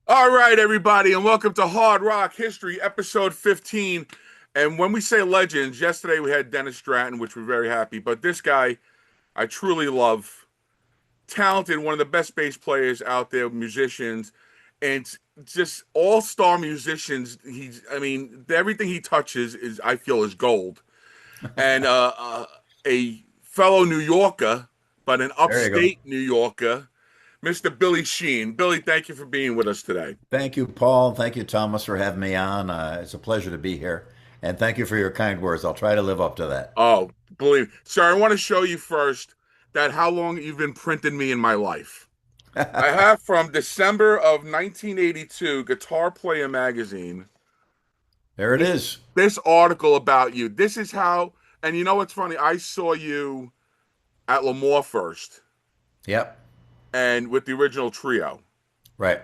All right, everybody, and welcome to Hard Rock History, episode 15. And when we say legends, yesterday we had Dennis Stratton, which we're very happy. But this guy, I truly love. Talented, one of the best bass players out there, musicians, and just all-star musicians. I mean, everything he touches is, I feel, is gold. And a fellow New Yorker, but an There you go. upstate New Yorker, Mr. Billy Sheehan. Billy, thank you for being with us today. Thank you, Paul. Thank you, Thomas, for having me on. It's a pleasure to be here. And thank you for your kind words. I'll try to live up to that. Oh, believe me. Sir, I want to show you first that how long you've been printing me in my life. I have from December of 1982, Guitar Player magazine. There it This is. this article about you. This is how, and you know what's funny? I saw you at Lemoore first, Yep. and with the original trio, Right.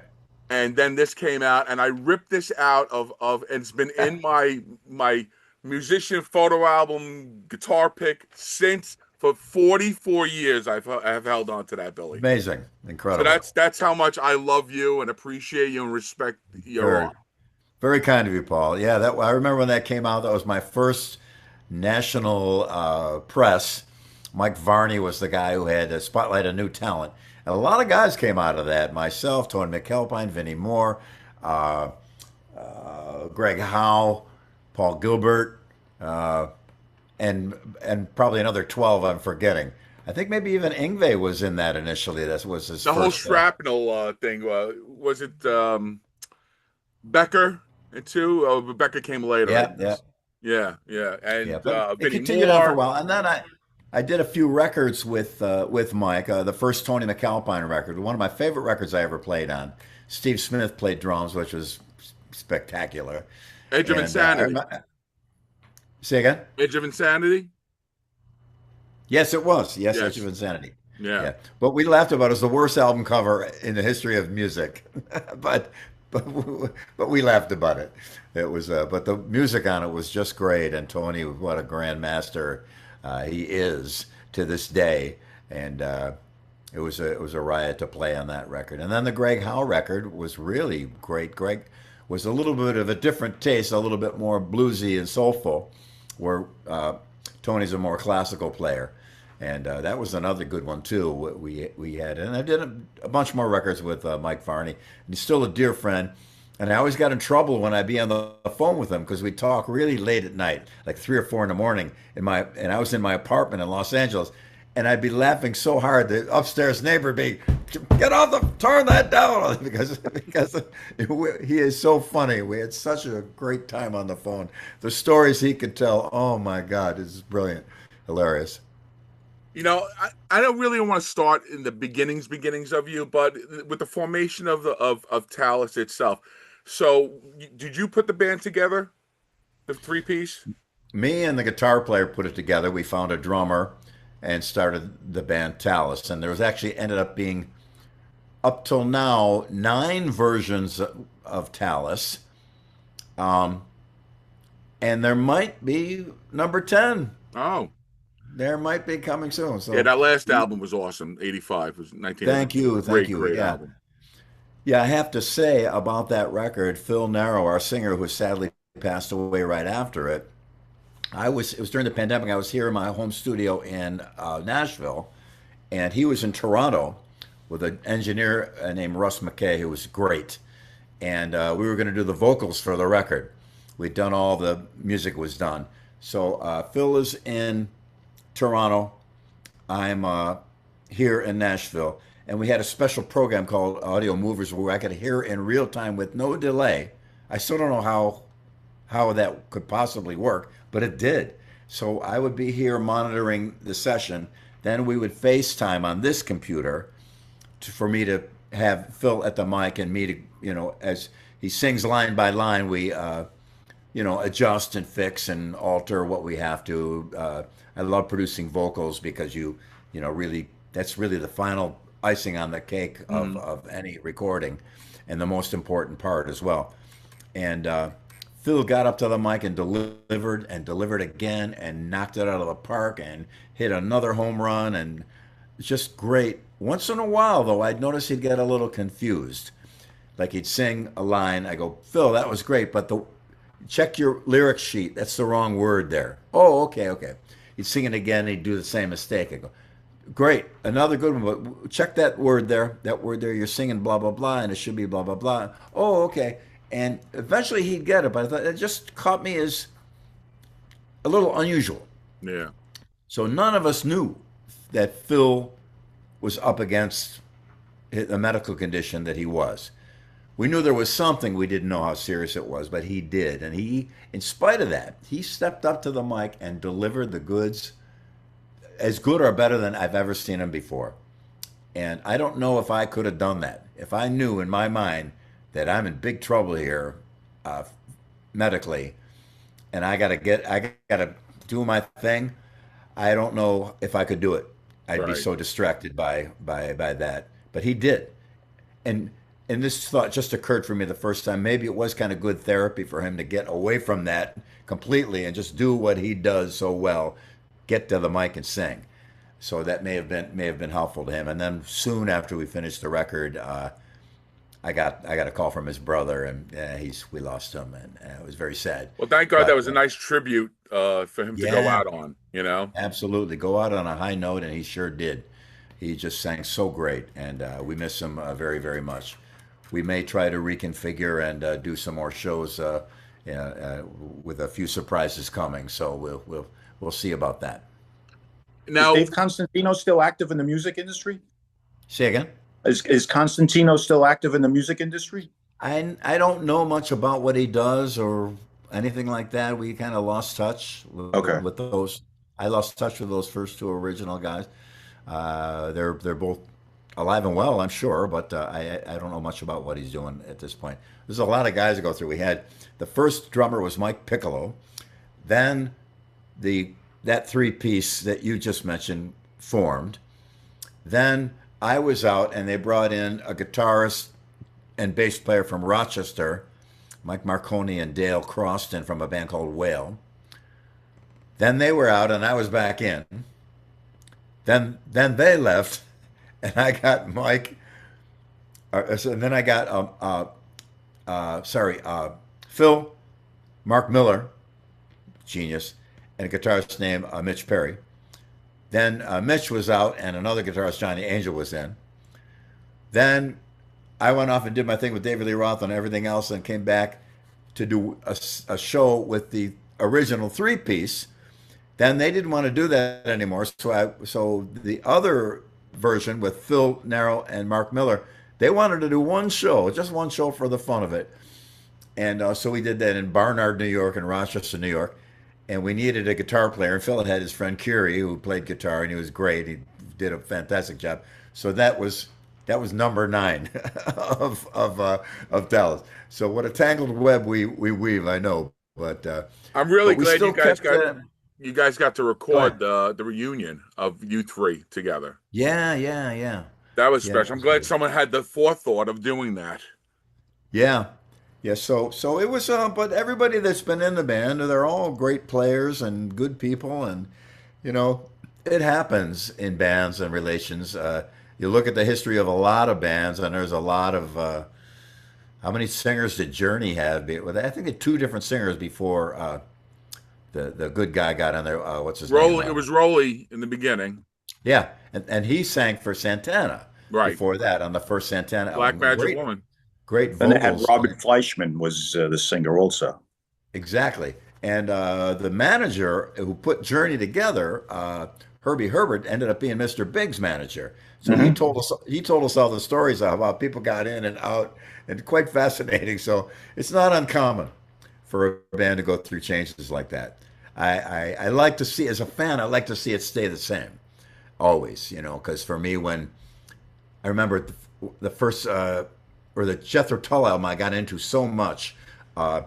and then this came out, and I ripped this out of, and it's been in my musician photo album guitar pick since for 44 years. I have held on to that, Billy. Amazing. So Incredible. that's how much I love you and appreciate you and respect your Very, art. very kind of you, Paul. Yeah, that I remember when that came out. That was my first national press. Mike Varney was the guy who had Spotlight a New Talent. And a lot of guys came out of that. Myself, Tony McAlpine, Vinnie Moore, uh, Greg Howe, Paul Gilbert, uh, and probably another 12 I'm forgetting. I think maybe even Ingve was in that initially. That was his The whole first. shrapnel thing, was it Becker and two? Oh, but Becker came later, I Yeah, yeah, guess. Yeah, yeah. and But it Vinnie continued on for a Moore. while, and then I did a few records with Mike. The first Tony McAlpine record, one of my favorite records I ever played on. Steve Smith played drums, which was spectacular. Edge of And I Insanity. remember, say again. Edge of Insanity. Yes, it was. Yes, Edge of Yes. Insanity. Yeah. Yeah, what we laughed about is the worst album cover in the history of music, but but but we laughed about it. It was, but the music on it was just great, and Tony, what a grandmaster he is to this day, and it was a riot to play on that record. And then the Greg Howe record was really great. Greg was a little bit of a different taste, a little bit more bluesy and soulful, where Tony's a more classical player, and that was another good one too. We had, and I did a bunch more records with Mike Varney, and he's still a dear friend. And I always got in trouble when I'd be on the phone with him because we'd talk really late at night, like 3 or 4 in the morning. And I was in my apartment in Los Angeles, and I'd be laughing so hard the upstairs neighbor would be, get off the, turn that down because he is so funny. We had such a great time on the phone. The stories he could tell, oh my God, it's brilliant, hilarious. I don't really want to start in the beginnings of you, but with the formation of of Talas itself. So, did you put the band together, the three piece? Me and the guitar player put it together. We found a drummer and started the band Talas. And there was actually ended up being, up till now, 9 versions of Talas. Um, and there might be number 10. Oh, There might be coming soon. yeah, So that last album was awesome. 85 was thank 1982. you. Thank Great, you. great Yeah. album. Yeah, I have to say about that record, Phil Narrow, our singer who sadly passed away right after it, it was during the pandemic. I was here in my home studio in Nashville, and he was in Toronto with an engineer named Russ McKay, who was great. And we were going to do the vocals for the record. We'd done all the music was done. So Phil is in Toronto. I'm here in Nashville, and we had a special program called Audio Movers where I could hear in real time with no delay. I still don't know how that could possibly work, but it did. So I would be here monitoring the session. Then we would FaceTime on this computer for me to have Phil at the mic and me to, as he sings line by line, we, adjust and fix and alter what we have to. I love producing vocals because really, that's really the final icing on the cake Mhm. of any recording and the most important part as well. And Phil got up to the mic and delivered again and knocked it out of the park and hit another home run and it's just great. Once in a while, though, I'd notice he'd get a little confused. Like he'd sing a line. I go, Phil, that was great, but the check your lyric sheet. That's the wrong word there. Oh, okay, okay. He'd sing it again. He'd do the same mistake. I go, great, another good one, but check that word there. That word there, you're singing blah, blah, blah, and it should be blah, blah, blah. Oh, okay. And eventually he'd get it, but I thought it just caught me as a little unusual. Yeah. So none of us knew that Phil was up against the medical condition that he was. We knew there was something, we didn't know how serious it was, but he did. And he, in spite of that, he stepped up to the mic and delivered the goods as good or better than I've ever seen him before. And I don't know if I could have done that. If I knew in my mind that I'm in big trouble here uh, medically, and I gotta do my thing, I don't know if I could do it. I'd be Right. so distracted by that. But he did. And and this thought just occurred for me the first time. Maybe it was kind of good therapy for him to get away from that completely and just do what he does so well, get to the mic and sing. So that may have been helpful to him. And then soon after we finished the record, I got a call from his brother, and we lost him, and it was very sad. Well, thank God that But was a nice tribute for him to go yeah, out on, you know? absolutely, go out on a high note, and he sure did. He just sang so great, and we miss him very, very much. We may try to reconfigure and do some more shows yeah, with a few surprises coming. So we'll see about that. Is Now, Dave Constantino still active in the music industry? Say again. Is Constantino still active in the music industry? I don't know much about what he does or anything like that. We kind of lost touch Okay. with those. I lost touch with those first two original guys. They're both alive and well, I'm sure, but I don't know much about what he's doing at this point. There's a lot of guys to go through. We had the first drummer was Mike Piccolo, then the that three piece that you just mentioned formed. Then I was out and they brought in a guitarist and bass player from Rochester, Mike Marconi and Dale Croston from a band called Whale. Then they were out and I was back in. Then they left and I got Mike. And then I got Phil, Mark Miller, genius, and a guitarist named Mitch Perry. Then Mitch was out and another guitarist, Johnny Angel, was in. Then I went off and did my thing with David Lee Roth and everything else, and came back to do a show with the original three piece. Then they didn't want to do that anymore, so the other version with Phil Narrow and Mark Miller, they wanted to do one show, just one show for the fun of it, and so we did that in Barnard, New York, and Rochester, New York, and we needed a guitar player. And Phil had his friend Curie who played guitar, and he was great. He did a fantastic job. So that was number nine of Dallas. So what a tangled web we weave, I know, I'm really but we glad still kept. you guys got to Go ahead. record the reunion of you three together. Yeah, yeah, yeah, That was yeah. That special. I'm was glad good. someone had the forethought of doing that. Yeah, yeah. So it was. But everybody that's been in the band, they're all great players and good people, and you know, it happens in bands and relations. You look at the history of a lot of bands, and there's a lot of. How many singers did Journey have? Well, I think they had two different singers before the good guy got on there. What's his name? It was Rolly in the beginning, Yeah, and he sang for Santana right? before that on the first Santana Black album. Magic Great, Woman. great Then they had vocals. Robert Fleischman was the singer also. Exactly. And the manager who put Journey together, Herbie Herbert, ended up being Mr. Big's manager. So Hmm. he told us all the stories of how people got in and out, and quite fascinating. So it's not uncommon for a band to go through changes like that. I like to see, as a fan, I like to see it stay the same always, because for me, when I remember the first or the Jethro Tull album I got into so much,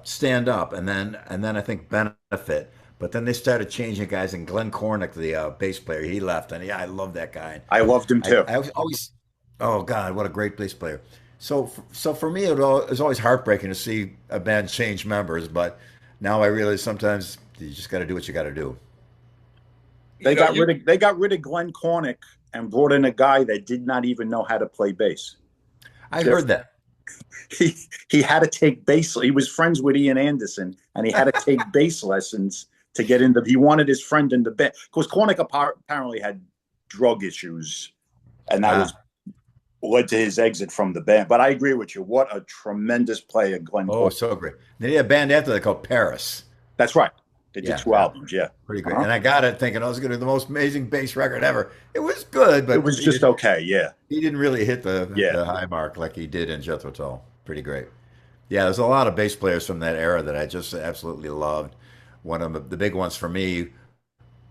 Stand Up, and then I think Benefit. But then they started changing guys, and Glenn Cornick, the bass player, he left, and yeah, I love that guy. I loved him too. I was always, oh God, what a great bass player. So for me, it was always heartbreaking to see a band change members, but now I realize sometimes you just got to do what you got to do. You know, you They got rid of Glenn Cornick and brought in a guy that did not even know how to play bass. I Jeff heard that. he he had to take bass. He was friends with Ian Anderson, and he had to take bass lessons to get into. He wanted his friend in the band because Cornick apparently had drug issues, and that was Ah, led to his exit from the band. But I agree with you. What a tremendous player Glenn oh, Cornick. so great. They had a band after that called Paris. That's right. They did Yeah, two yeah, albums. Yeah. pretty great. Uh-huh. And I got it thinking I was going to do the most amazing bass record ever. It was good, It but was just okay. Yeah. he didn't really hit Yeah. the high mark like he did in Jethro Tull. Pretty great. Yeah, there's a lot of bass players from that era that I just absolutely loved. One of the big ones for me,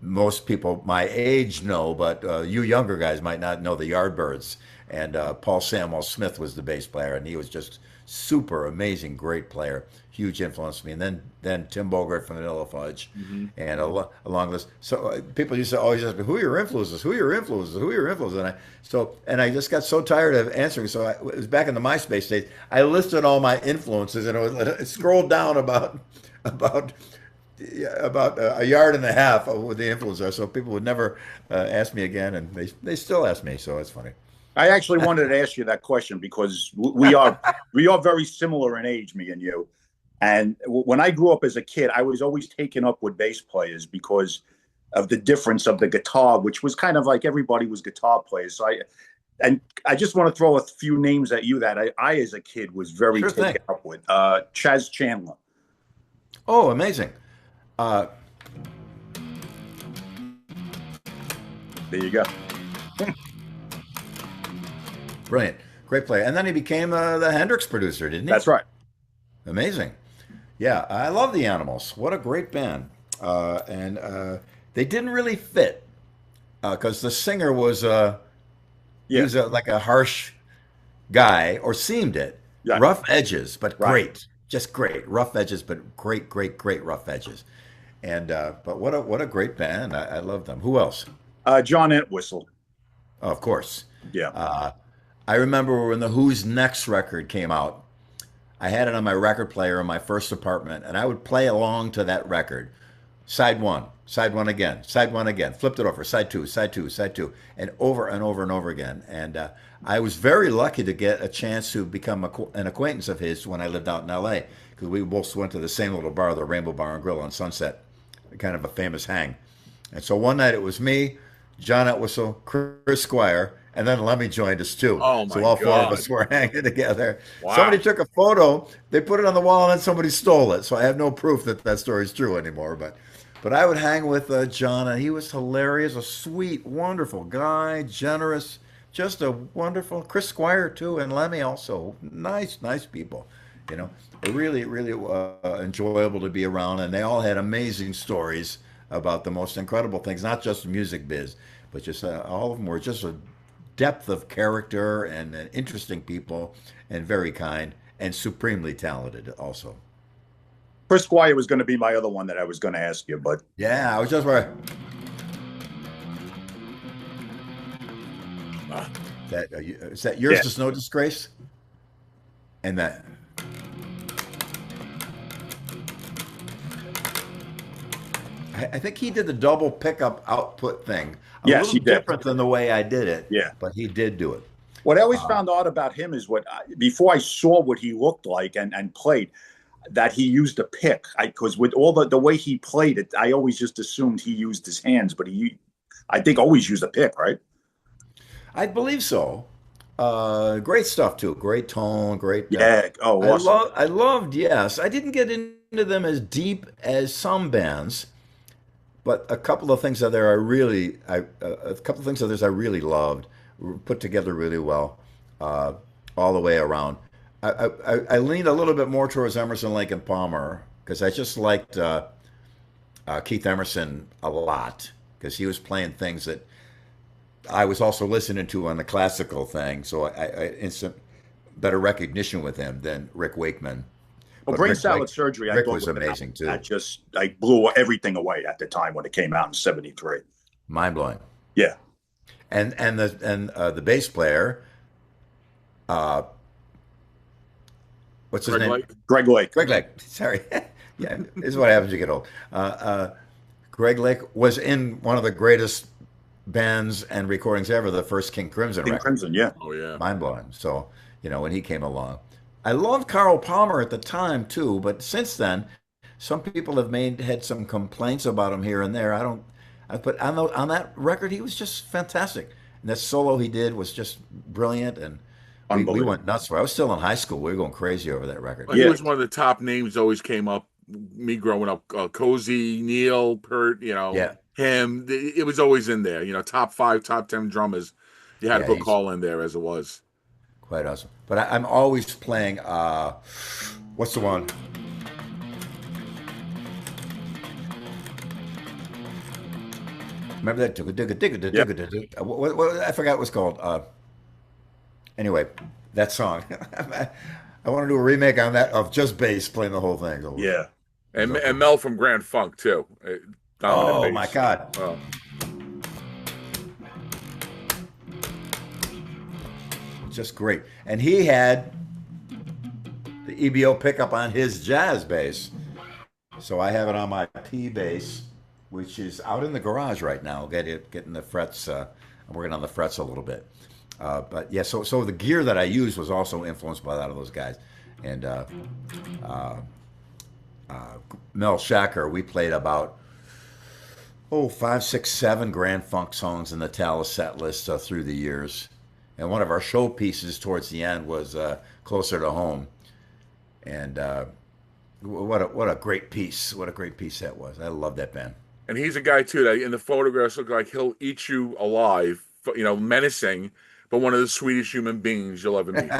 most people my age know, but you younger guys might not know the Yardbirds. And Paul Samwell Smith was the bass player, and he was just super amazing, great player. Huge influence on me. And then Tim Bogart from Vanilla Fudge, Hmm. and along this. So people used to always ask me, "Who are your influences? Who are your influences? Who are your influences?" And I just got so tired of answering. So it was back in the MySpace days. I listed all my influences, and it scrolled down about yeah, about a yard and a half of what the influences are. So people would never ask me again, and they still ask me. So it's funny. I actually wanted to ask you that question because we are very similar in age, me and you. And when I grew up as a kid, I was always taken up with bass players because of the difference of the guitar, which was kind of like everybody was guitar players. I just want to throw a few names at you that I as a kid was very Sure thing. taken up with. Chaz Chandler. Oh, amazing. Uh, There you go. Brilliant. Great player. And then he became the Hendrix producer, didn't he? That's right. Amazing. Yeah, I love the Animals. What a great band. And they didn't really fit because the singer was he Yeah. was like a harsh guy, or seemed it. Yeah. Rough edges, but Right. great, just great. Rough edges, but great, great, great rough edges. And but what a great band. I love them. Who else? John Entwistle. Oh, of course. Yeah. I remember when the Who's Next record came out. I had it on my record player in my first apartment, and I would play along to that record. Side one again, side one again, flipped it over, side two, side two, side two, and over and over and over again. And I was very lucky to get a chance to become an acquaintance of his when I lived out in LA, because we both went to the same little bar, the Rainbow Bar and Grill on Sunset, kind of a famous hang. And so one night it was me, John Entwistle, Chris Squire, and then Lemmy joined us too. Oh So my all four of God. us were hanging together. Wow. Somebody took a photo, they put it on the wall, and then somebody stole it. So I have no proof that that story is true anymore. But I would hang with John, and he was hilarious, a sweet, wonderful guy, generous, just a wonderful. Chris Squire too, and Lemmy also, nice, nice people. You know, really, really enjoyable to be around, and they all had amazing stories about the most incredible things, not just music biz, but just all of them were just a depth of character and interesting people, and very kind and supremely talented also. Chris Squire was going to be my other one that I was going to ask you, but Yeah, I was just where Ah, that is that yours yeah. is no disgrace, and that I think he did the double pickup output thing a Yes, little he did. different than the way I did it, Yeah. but he did do it. What I always found odd about him is before I saw what he looked like and played, that he used a pick. Because with all the way he played it, I always just assumed he used his hands, but I think, always used a pick, right? I believe so. Great stuff too. Great tone. Great. Yeah. Oh, awesome. I loved. Yes, I didn't get into them as deep as some bands, but a couple of things that there I really, a couple of things that there's I really loved, were put together really well, all the way around. I leaned a little bit more towards Emerson, Lake and Palmer because I just liked Keith Emerson a lot because he was playing things that I was also listening to on the classical thing, so I instant better recognition with him than Rick Wakeman. Well, But brain Rick, salad surgery, I Rick thought was amazing too, that just like blew everything away at the time when it came out in '73. mind blowing. Yeah. And the bass player, uh, what's his Greg name? Lake. Greg Lake. Greg Lake. Sorry, yeah, this is what happens when you get old. Greg Lake was in one of the greatest bands and recordings ever, the first King Crimson King record. Crimson, yeah. Oh yeah. Mind blowing. So when he came along, I loved Carl Palmer at the time too, but since then, some people have had some complaints about him here and there. I don't, I put on that record, he was just fantastic. And that solo he did was just brilliant, and we Unbelievable. went nuts for it. I was still in high school. We were going crazy over that record. Well, he Yeah. was one of the top names. Always came up. Me growing up, Cozy, Neil, Peart, Yeah, him. It was always in there. Top 5, top 10 drummers. You had to yeah, put he's Call in there as it was. quite awesome. But I'm always playing. What's the one? Remember that? Yeah. I forgot what it was called. Anyway, that song. I want to do a remake on that of just bass playing the whole thing. It Yeah. was And okay. Mel from Grand Funk too, dominant Oh my bass. God, Oh, just great. And he had the EBO pickup on his jazz bass. So I have it on my P bass, which is out in the garage right now. Getting the frets. I'm working on the frets a little bit. But yeah, so the gear that I used was also influenced by that of those guys. And uh, Mel Shacker, we played about 5, 6, 7 Grand Funk songs in the Talas set list through the years. And one of our show pieces towards the end was "Closer to Home," and what a great piece! What a great piece that was! I love that band. and he's a guy too that in the photographs look like he'll eat you alive. Menacing, but one of the sweetest human beings you'll ever meet.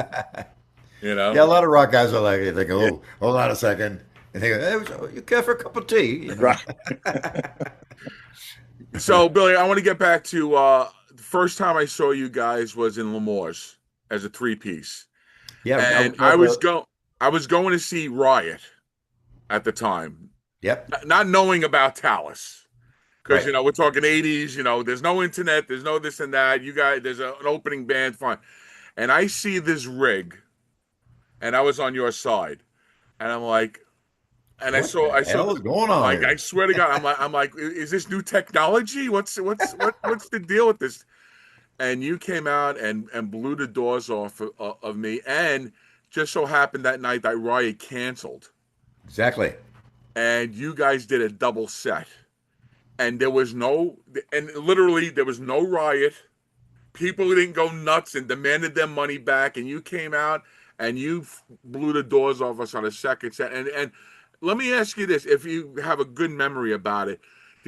You Yeah, a know. lot of rock guys are like, they think, Yeah. "Oh, hold on a second," and they go, "Hey, you care for a cup of tea?" Right. So, Billy, I want to get back to the first time I saw you guys was in Lemore's as a 3-piece, Yeah, and I was going to see Riot at the time, yep, not knowing about Talas. Because right. we're talking 80s. There's no internet, there's no this and that. You guys, there's an opening band, fine. And I see this rig, and I was on your side, and I'm like, and What the I saw hell the, is going I'm on like, I here? swear to God, I'm like, is this new technology? What's the deal with this? And you came out and blew the doors off of me, and just so happened that night that Riot canceled, Exactly. and you guys did a double set, and literally there was no Riot. People didn't go nuts and demanded their money back, and you came out and you blew the doors off us on a second set. And let me ask you this: if you have a good memory about it,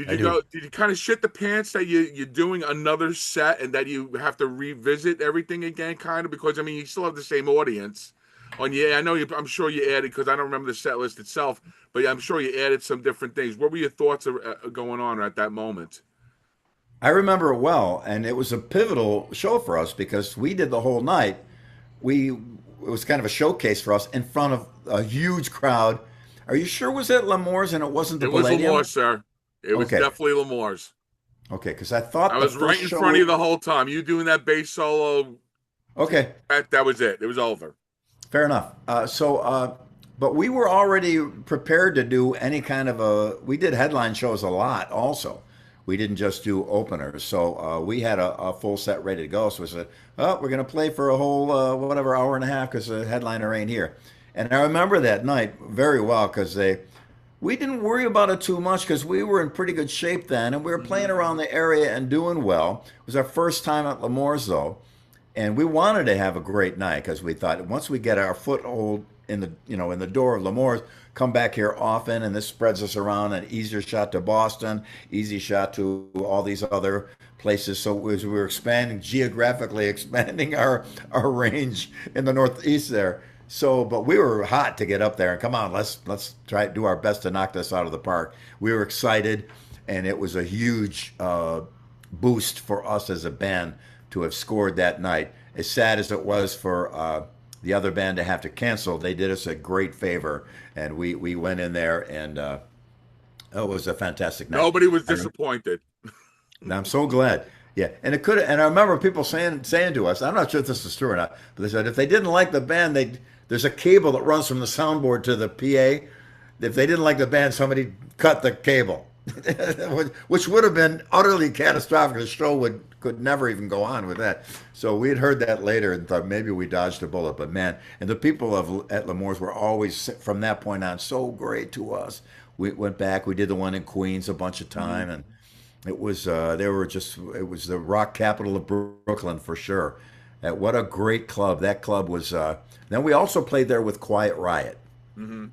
I do. did you kind of shit the pants that you're doing another set and that you have to revisit everything again, kind of, because I mean you still have the same audience. I know I'm sure you added, because I don't remember the set list itself, but I'm sure you added some different things. What were your thoughts going on at that moment? I remember it well, and it was a pivotal show for us because we did the whole night. It was kind of a showcase for us in front of a huge crowd. Are you sure it was at L'Amour's and it wasn't the It was Palladium? Lamore, sir. It was Okay, definitely Lamore's. okay, because I I thought the was right first in front of you show. the whole time. You doing that bass solo, Okay, that was it. It was over. fair enough. But we were already prepared to do any kind of a. We did headline shows a lot. Also, we didn't just do openers. So we had a full set ready to go. So we said, "Oh, we're going to play for a whole whatever hour and a half because the headliner ain't here." And I remember that night very well because we didn't worry about it too much because we were in pretty good shape then, and we were playing around the area and doing well. It was our first time at L'Amour's though, and we wanted to have a great night because we thought once we get our foothold in the in the door of L'Amour's, come back here often, and this spreads us around an easier shot to Boston, easy shot to all these other places. So as we were expanding geographically, expanding our range in the Northeast there. So, but we were hot to get up there and come on, let's try to do our best to knock this out of the park. We were excited, and it was a huge boost for us as a band to have scored that night. As sad as it was for the other band to have to cancel, they did us a great favor, and we went in there, and it was a fantastic night. Nobody was I, disappointed. and I'm so glad. Yeah, and it could. And I remember people saying to us, I'm not sure if this is true or not, but they said if they didn't like the band, there's a cable that runs from the soundboard to the PA. If they didn't like the band, somebody cut the cable. which would have been utterly catastrophic. The show could never even go on with that. So we had heard that later and thought maybe we dodged a bullet. But man, and the people at L'Amour's were always from that point on so great to us. We went back. We did the one in Queens a bunch of time, and it was it was the rock capital of Brooklyn for sure. What a great club that club was. Then we also played there with Quiet Riot. Hmm.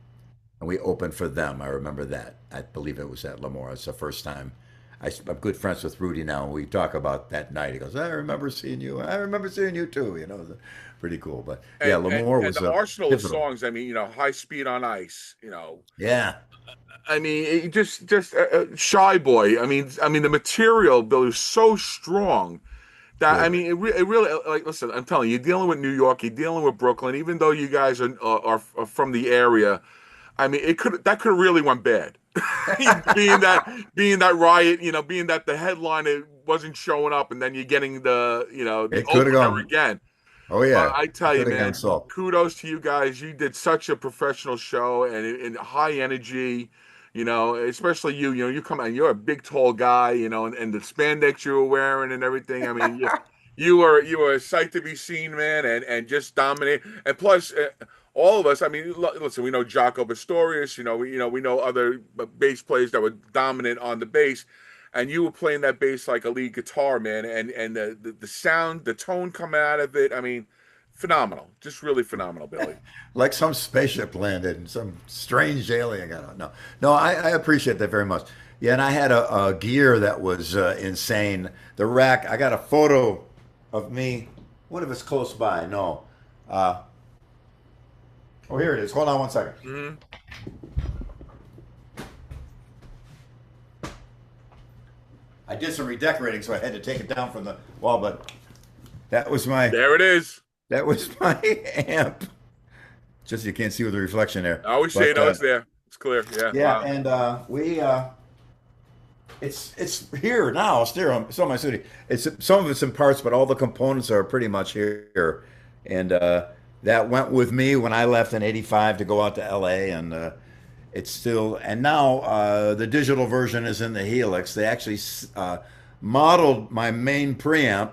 And we opened for them. I remember that. I believe it was at L'Amour. It's the first time. I'm good friends with Rudy now, and we talk about that night. He goes, "I remember seeing you. I remember seeing you too." You know, it was pretty cool. But yeah, L'Amour And was the arsenal of pivotal. songs. I mean, High Speed on Ice. Yeah, I mean, just Shy Boy. I mean, the material, Bill, is so strong that I good. mean, it really like. Listen, I'm telling you, you're dealing with New York, you're dealing with Brooklyn. Even though you guys are from the area, I mean, that could have really went bad. being that riot, being that the headliner wasn't showing up, and then you're getting the It could have opener gone. again. Oh But yeah, I it tell you, could have gone man, so. kudos to you guys. You did such a professional show and high energy. Especially you. You come out. You're a big, tall guy. And the spandex you were wearing and everything. I mean, you were a sight to be seen, man, and just dominate. And plus, all of us. I mean, listen. We know Jaco Pastorius. We know other bass players that were dominant on the bass, and you were playing that bass like a lead guitar, man. And the sound, the tone coming out of it. I mean, phenomenal. Just really phenomenal, Billy. Like some spaceship landed and some strange alien got on. No, no, I appreciate that very much. Yeah, and I had a gear that was insane. The rack. I got a photo of me. What if it's close by? No. Uh, oh, here it is. Hold on one second. Hmm. I did some redecorating, so I had to take it down from the wall. But that was my There it is. that was my amp. Just you can't see with the reflection there. I always say, But no, it's there. It's clear. Yeah. yeah, Wow. and we it's here now. Still in my studio. It's some of it's in parts, but all the components are pretty much here. And that went with me when I left in '85 to go out to LA, and it's still. And now the digital version is in the Helix. They actually modeled my main preamp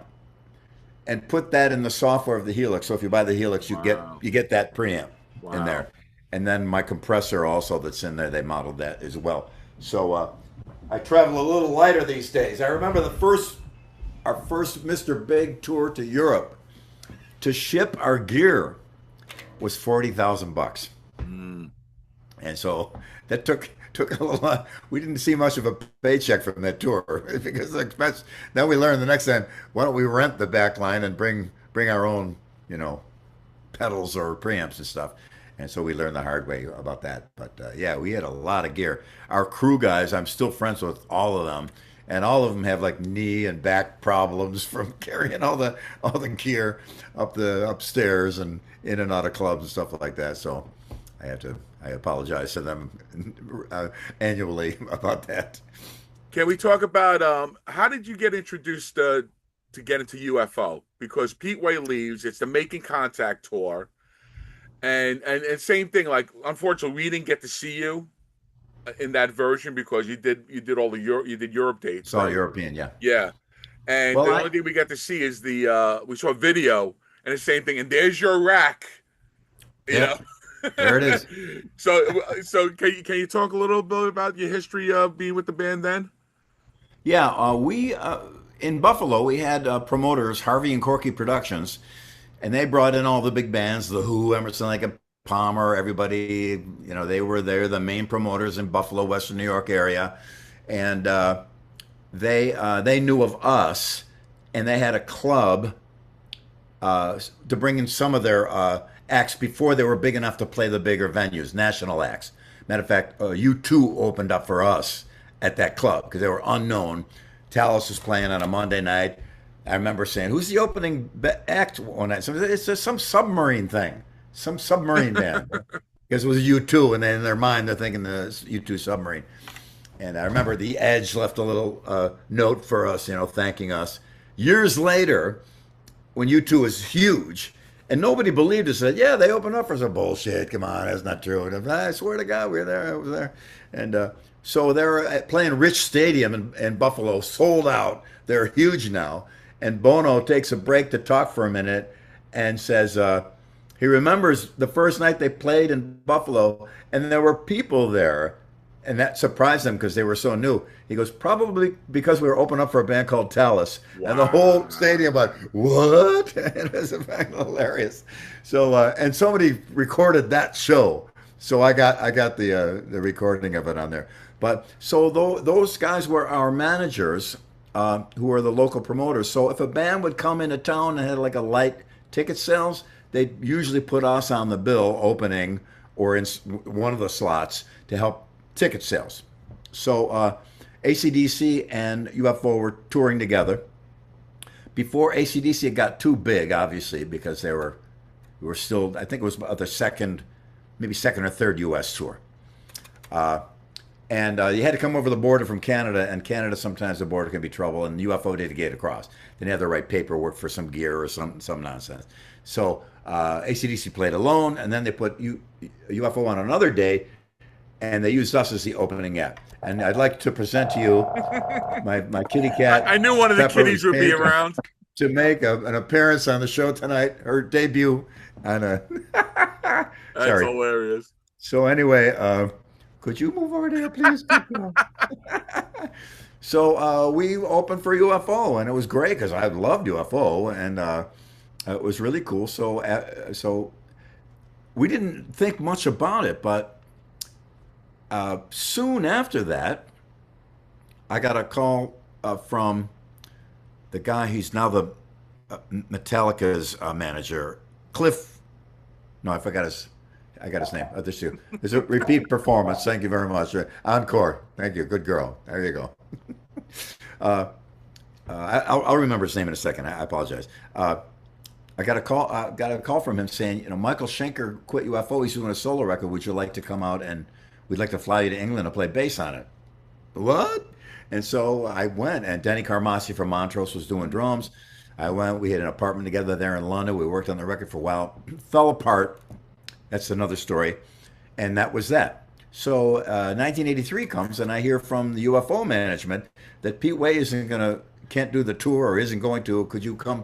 and put that in the software of the Helix. So if you buy the Helix, Wow. you get that preamp in Wow. there, and then my compressor also that's in there. They modeled that as well. So I travel a little lighter these days. I remember our first Mr. Big tour to Europe. To ship our gear was $40,000, Mm. and so that took a lot. We didn't see much of a paycheck from that tour because the expense. Then we learned the next time, why don't we rent the back line and bring our own, pedals or preamps and stuff. And so we learned the hard way about that. But yeah, we had a lot of gear. Our crew guys, I'm still friends with all of them, and all of them have like knee and back problems from carrying all the gear up the upstairs and in and out of clubs and stuff like that. So I apologize to them annually about that. Can we talk about how did you get introduced to get into UFO? Because Pete Way leaves. It's the Making Contact tour, and same thing. Like, unfortunately, we didn't get to see you in that version because you did all the Europe, you did Europe dates, It's all right? European, yeah. Yeah, and Well, the only thing we got to see is the we saw video and the same thing. And there's your rack, you know. yep, there it is. So can you talk a little bit about your history of being with the band then? Yeah, we in Buffalo we had promoters Harvey and Corky Productions, and they brought in all the big bands, the Who, Emerson, Lake and Palmer, everybody. They were there, the main promoters in Buffalo, Western New York area, and they knew of us, and they had a club to bring in some of their acts before they were big enough to play the bigger venues, national acts. Matter of fact, U2 opened up for us at that club because they were unknown. Talas was playing on a Monday night. I remember saying, "Who's the opening act one night?" So it's just some submarine thing, some submarine band. Because it was U2, and then in their mind they're thinking the U2 submarine. And I remember the Edge left a little note for us, thanking us. Years later, when U2 was huge, and nobody believed us, said, "Yeah, they opened up for some bullshit. Come on, that's not true." And I swear to God, we were there. I was there, and So they're playing Rich Stadium in Buffalo, sold out. They're huge now. And Bono takes a break to talk for a minute and says he remembers the first night they played in Buffalo, and there were people there, and that surprised them because they were so new. He goes, probably because we were opening up for a band called Talas, and the whole Wow. stadium like, what? And it was hilarious. So and somebody recorded that show, so I got the recording of it on there. But so those guys were our managers, who were the local promoters. So if a band would come into town and had like a light ticket sales, they'd usually put us on the bill opening or in one of the slots to help ticket sales. So ACDC and UFO were touring together. Before ACDC had got too big, obviously, because we were still, I think it was the second, maybe second or third U.S. tour. And you had to come over the border from Canada, and Canada sometimes the border can be trouble, and UFO did get across. They didn't have the right paperwork for some gear or some nonsense. So ACDC played alone, and then they put UFO on another day, and they used us as the opening act. And I'd like to present to you my kitty I cat, knew one of the Pepper, kiddies was would be paid around. to make an appearance on the show tonight, her debut on a. That's Sorry. hilarious. So anyway, could you move over there, please? Good girl. So we opened for UFO, and it was great because I loved UFO, and it was really cool. So we didn't think much about it, but soon after that, I got a call from the guy. He's now the Metallica's manager, Cliff. No, I got his name. There's a repeat performance. Thank you very much. Encore. Thank you. Good girl. There you go. Uh, I'll remember his name in a second. I apologize. I got a call from him saying, Michael Schenker quit UFO. He's doing a solo record. Would you like to come out and we'd like to fly you to England to play bass on it? What? And so I went, and Denny Carmassi from Montrose was doing drums. I went. We had an apartment together there in London. We worked on the record for a while. Fell apart. That's another story. And that was that. So 1983 comes, and I hear from the UFO management that Pete Way can't do the tour or isn't going to. Could you come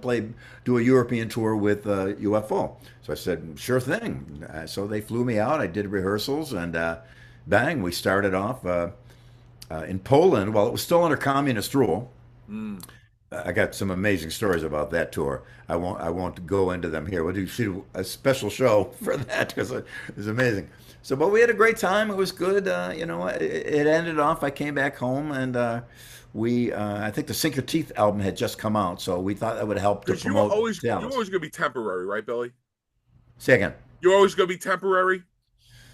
do a European tour with UFO? So I said, sure thing. So they flew me out. I did rehearsals, and bang, we started off in Poland. While it was still under communist rule. Mm. I got some amazing stories about that tour. I won't go into them here. We'll do a special show for that because it was amazing. So, but we had a great time. It was good. It ended off. I came back home, and I think the Sink Your Teeth album had just come out, so we thought that would help to Because you were promote always Dallas. gonna be temporary, right, Billy? Say again. You're always gonna be temporary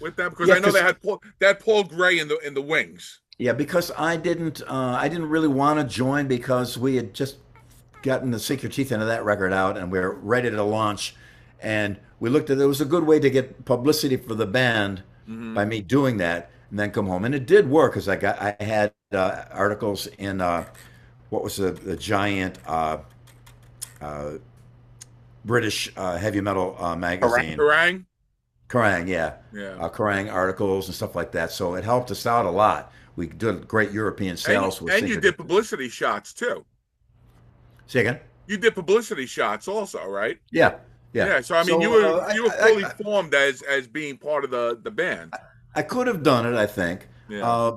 with them because Yeah, I know because they had Paul Gray in the wings. yeah, because I didn't really want to join because we had just gotten the Sink Your Teeth into that record out, and we were ready to launch. And we looked at it was a good way to get publicity for the band Hmm. by me doing that, and then come home. And it did work because I had articles in what was the giant uh, British heavy metal magazine, Kerrang. Kerrang, yeah, Yeah. Kerrang articles and stuff like that. So it helped us out a lot. We did great European And sales with and you Sink Your did Teeth. publicity shots too. Say again. You did publicity shots also, right? Yeah, yeah. Yeah. So I mean, you So were you were fully formed as being part of the band. I could have done it, I think. Yeah.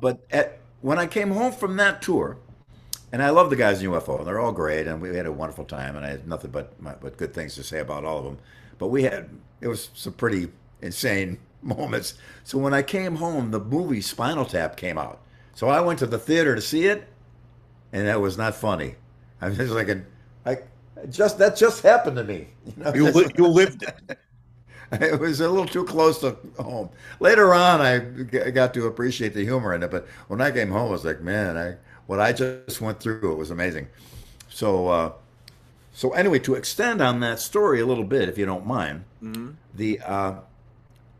When I came home from that tour, and I love the guys in UFO, they're all great, and we had a wonderful time, and I had nothing but good things to say about all of them. But it was some pretty insane moments. So when I came home, the movie Spinal Tap came out. So I went to the theater to see it, and that was not funny. I was just like, that just happened to me. You lived it. It was a little too close to home. Later on, I got to appreciate the humor in it, but when I came home, I was like, man, what I just went through, it was amazing. So, so anyway, to extend on that story a little bit, if you don't mind, Hmm. the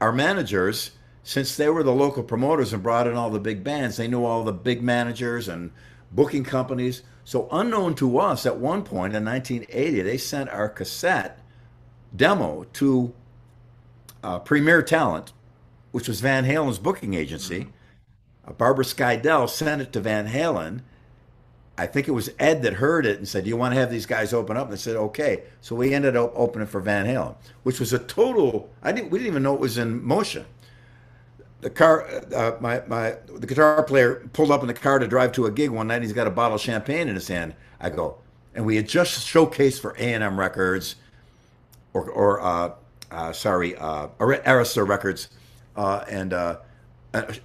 our managers, since they were the local promoters and brought in all the big bands, they knew all the big managers and booking companies. So unknown to us, at one point in 1980, they sent our cassette demo to Premier Talent, which was Van Halen's booking agency, Barbara Skydell sent it to Van Halen. I think it was Ed that heard it and said, "Do you want to have these guys open up?" And they said, "Okay." So we ended up opening for Van Halen, which was a total. We didn't even know it was in motion. The car, the guitar player pulled up in the car to drive to a gig one night. He's got a bottle of champagne in his hand. I go, and we had just showcased for A&M Records, Arista Records, and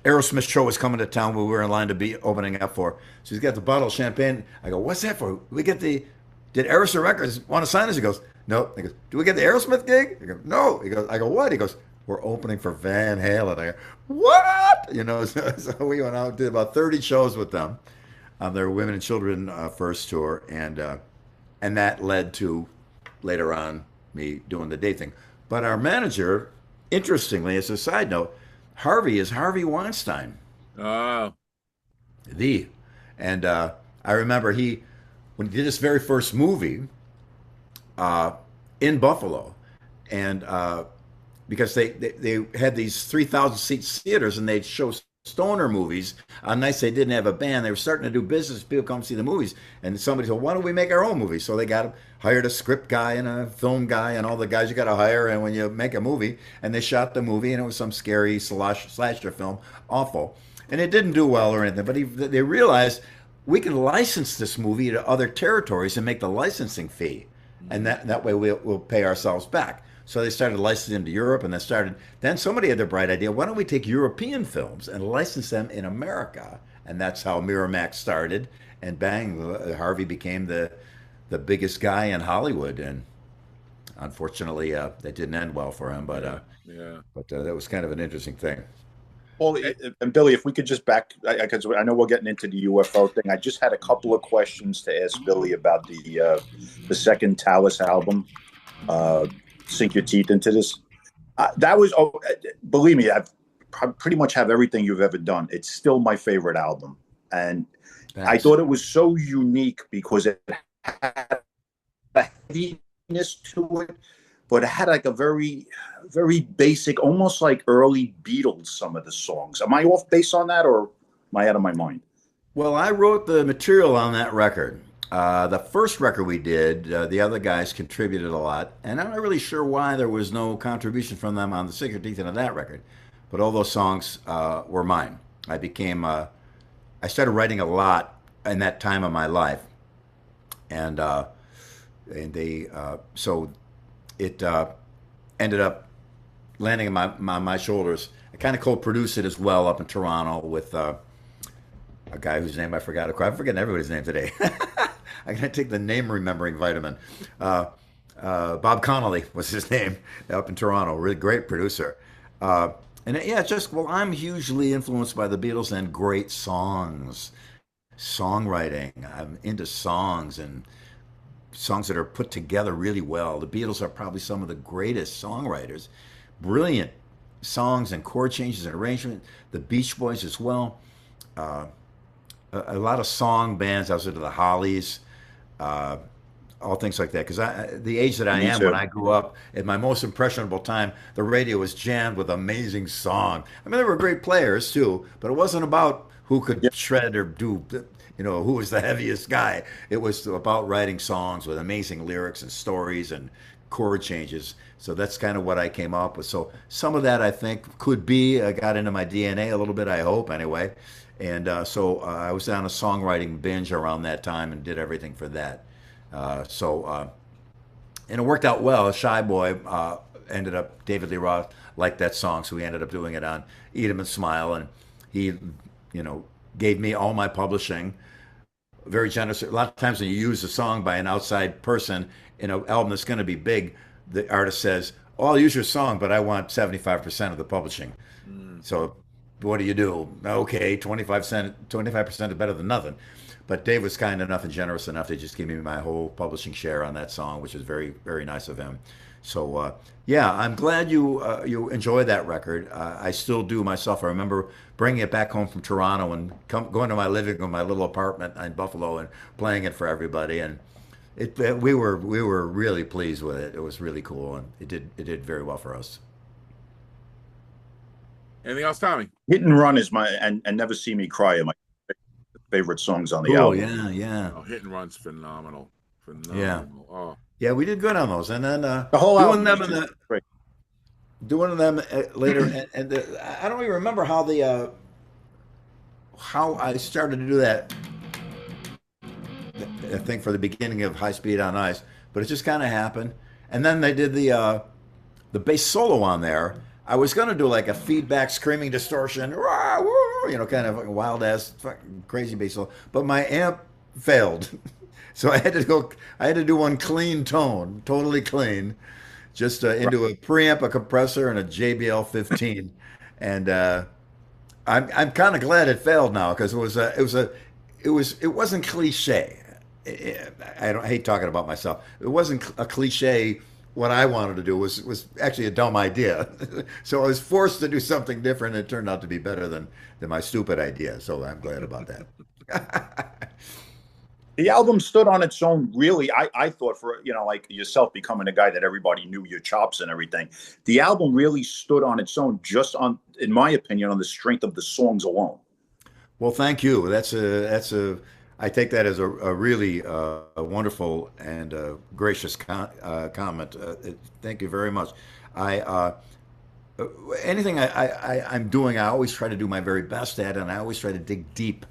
Aerosmith show was coming to town. We were in line to be opening up for. So he's got the bottle of champagne. I go, "What's that for? We get the? Did Arista Records want to sign us?" He goes, "No." He goes, "Do we get the Aerosmith gig?" He goes, "No." He goes, I go, "What?" He goes, "We're opening for Van Halen." I go, "What?" So we went out, did about 30 shows with them on their Women and Children first tour, and that led to later on me doing the day thing. But our manager, interestingly, as a side note, Harvey is Harvey Weinstein, Oh, the, and I remember when he did his very first movie uh, in Buffalo, and because they had these 3,000 seat theaters and they'd show stoner movies on nights they didn't have a band. They were starting to do business. People come see the movies, and somebody said, "Why don't we make our own movie?" So they hired a script guy and a film guy and all the guys you got to hire. And when you make a movie, and they shot the movie, and it was some scary slasher film, awful, and it didn't do well or anything. But they realized we can license this movie to other territories and make the licensing fee, and that way we'll pay ourselves back. So they started licensing them to Europe, and then somebody had the bright idea, why don't we take European films and license them in America? And that's how Miramax started, and bang, Harvey became the biggest guy in Hollywood. And unfortunately, that didn't end well for him, but yeah. that was kind of an interesting thing. Well, and Billy, if we could just because I know we're getting into the UFO thing. I just had a couple of questions to ask Billy about the second Talas album. Sink your teeth into this. That was, believe me, I pretty much have everything you've ever done. It's still my favorite album, and Thanks. I thought it was so unique because it had a heaviness to it, but it had like a very, very basic, almost like early Beatles. Some of the songs. Am I off base on that, or am I out of my mind? Well, I wrote the material on that record. The first record we did, the other guys contributed a lot, and I'm not really sure why there was no contribution from them on the Sink Your Teeth into that record, but all those songs were mine. I started writing a lot in that time of my life, and so it ended up landing on my shoulders. I kind of co-produced it as well up in Toronto with a guy whose name I forgot. I'm forgetting everybody's name today. I gotta take the name remembering vitamin. Bob Connolly was his name up in Toronto. Really great producer. I'm hugely influenced by the Beatles and great songs, songwriting. I'm into songs and songs that are put together really well. The Beatles are probably some of the greatest songwriters. Brilliant songs and chord changes and arrangement. The Beach Boys as well. A lot of song bands. I was into the Hollies, all things like that. Because the age that I Me am, too. when I grew up, at my most impressionable time, the radio was jammed with amazing song. I mean, there were great players too, but it wasn't about who could Yep. shred or do, who was the heaviest guy. It was about writing songs with amazing lyrics and stories and chord changes. So that's kind of what I came up with. So some of that I think could be got into my DNA a little bit. I hope anyway. And so I was on a songwriting binge around that time and did everything for that. And it worked out well. Shy Boy ended up, David Lee Roth liked that song, so we ended up doing it on Eat 'Em and Smile. And he, gave me all my publishing, very generous. A lot of times when you use a song by an outside person in an album that's going to be big, the artist says, "Oh, I'll use your song, but I want 75% of the publishing." So what do you do? Okay, 25% is better than nothing. But Dave was kind enough and generous enough to just give me my whole publishing share on that song, which is very, very nice of him. So yeah, I'm glad you enjoy that record. I still do myself. I remember bringing it back home from Toronto and going to my living room, my little apartment in Buffalo, and playing it for everybody. And we were really pleased with it. It was really cool, and it did very well for us. Anything else, Tommy? Hit and Run is my and Never See Me Cry are my favorite songs on the Cool. album. Yeah. Yeah. Oh, Hit and Run's phenomenal. Yeah. Phenomenal. Oh, Yeah. We did good on those, and then The whole doing album is them in just the great. doing them later, and I don't even remember how I started to do that. I think for the beginning of High Speed on Ice, but it just kind of happened. And then they did the bass solo on there. I was gonna do like a feedback screaming distortion, rah, woo, kind of wild ass crazy bass solo, but my amp failed, so I had to go. I had to do one clean tone, totally clean, just into a preamp, a compressor, and a JBL 15, and I'm kind of glad it failed now because it wasn't cliche. I hate talking about myself. It wasn't a cliche. What I wanted to do was actually a dumb idea, so I was forced to do something different. And it turned out to be better than my stupid idea. So I'm glad about that. The album stood on its own, really. I thought for, like yourself becoming a guy that everybody knew your chops and everything. The album really stood on its own, just on, in my opinion, on the strength of the songs alone. Well, thank you. I take that as a really a wonderful and gracious comment. Thank you very much. I anything I'm doing, I always try to do my very best at, and I always try to dig deep.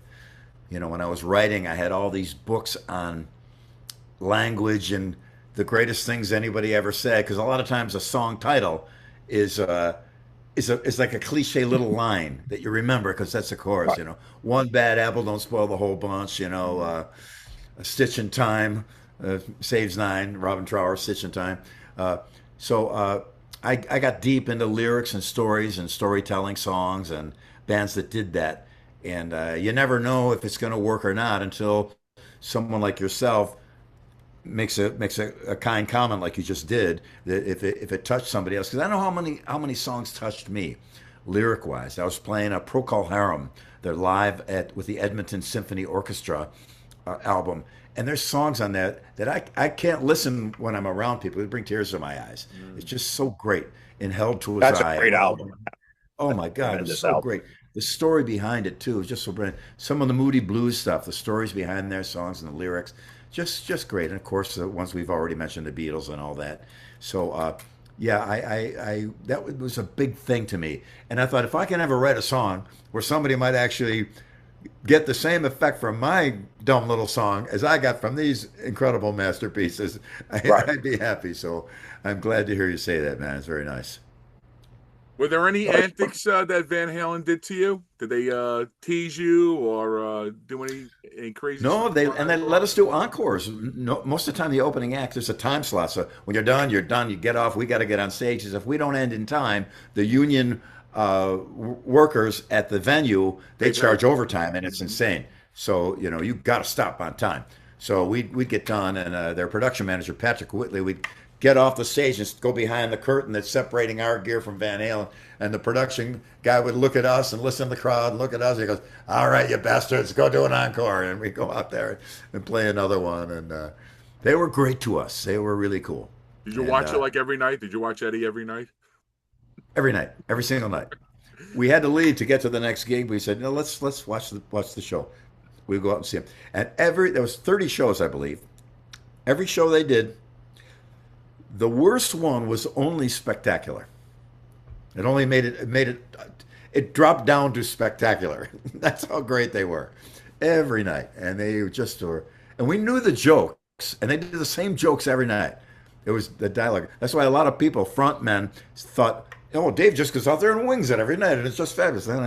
When I was writing, I had all these books on language and the greatest things anybody ever said. Because a lot of times a song title is is like a cliche little line that you remember because that's the chorus. Right. One bad apple don't spoil the whole bunch. A stitch in time saves nine. Robin Trower, Stitch in Time. So I got deep into lyrics and stories and storytelling songs and bands that did that. And you never know if it's going to work or not until someone like yourself makes a kind comment like you just did, that if it touched somebody else, because I know how many songs touched me lyric wise. I was playing a Procol Harum, they're live at with the Edmonton Symphony Orchestra album, and there's songs on that I can't listen when I'm around people. It bring tears to my eyes. It's just so great. And Held to His That's Eye. a great album. Oh my God, it was Tremendous so album. great. The story behind it too is just so brilliant. Some of the Moody Blues stuff, the stories behind their songs and the lyrics, just great. And of course, the ones we've already mentioned, the Beatles and all that. So yeah, I that was a big thing to me. And I thought if I can ever write a song where somebody might actually get the same effect from my dumb little song as I got from these incredible masterpieces, Right. I'd be happy. So I'm glad to hear you say that, man. It's very nice. were there any antics that Van Halen did to you? Did they tease you or do any crazy No, stuff on they that let tour? us do encores. No, most of the time, the opening act there's a time slot. So when you're done, you're done. You get off. We got to get on stage. 'Cause if we don't end in time, the union workers at the venue they They charge pay. overtime, and it's insane. So you got to stop on time. So we'd get done, and their production manager Patrick Whitley would get off the stage and go behind the curtain that's separating our gear from Van Halen. And the production guy would look at us and listen to the crowd and look at us. And he goes, "All right, you bastards, go do an encore." And we go out there and play another one. And they were great to us. They were really cool. Did you And watch it like every night? Did you watch Eddie every night? every night, every single night, we had to leave to get to the next gig. We said, "No, let's watch the show." We go out and see them. And there was 30 shows, I believe. Every show they did, the worst one was only Spectacular. It only it dropped down to Spectacular. That's how great they were every night. And they just were, and we knew the jokes, and they did the same jokes every night. It was the dialogue. That's why a lot of people, front men, thought, "Oh, Dave just goes out there and wings it every night, and it's just fabulous." And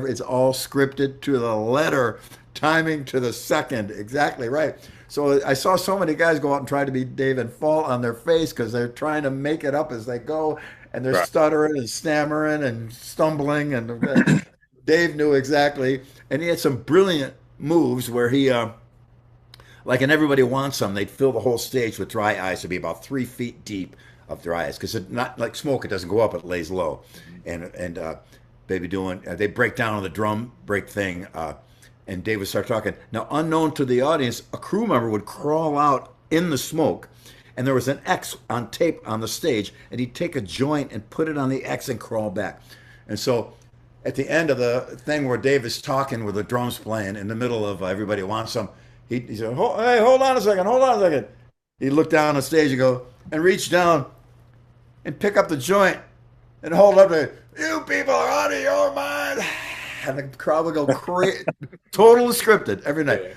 it's all scripted to the letter, timing to the second, exactly right. So I saw so many guys go out and try to be Dave and fall on their face because they're trying to make it up as they go, and they're Right. stuttering and stammering and stumbling. And Dave knew exactly, and he had some brilliant moves where he, like in Everybody Wants Some, they'd fill the whole stage with dry ice. It'd be about 3 feet deep of dry ice because it not like smoke. It doesn't go up; it lays low. And they'd be doing. They break down on the drum break thing. And Dave would start talking. Now, unknown to the audience, a crew member would crawl out in the smoke, and there was an X on tape on the stage, and he'd take a joint and put it on the X and crawl back. And so at the end of the thing where Dave is talking with the drums playing in the middle of everybody wants some, he said, "Hey, hold on a second, hold on a second." He looked down on stage and go and reach down and pick up the joint and hold up to, "You people are out of your mind," and the crowd would go crazy, totally scripted every night.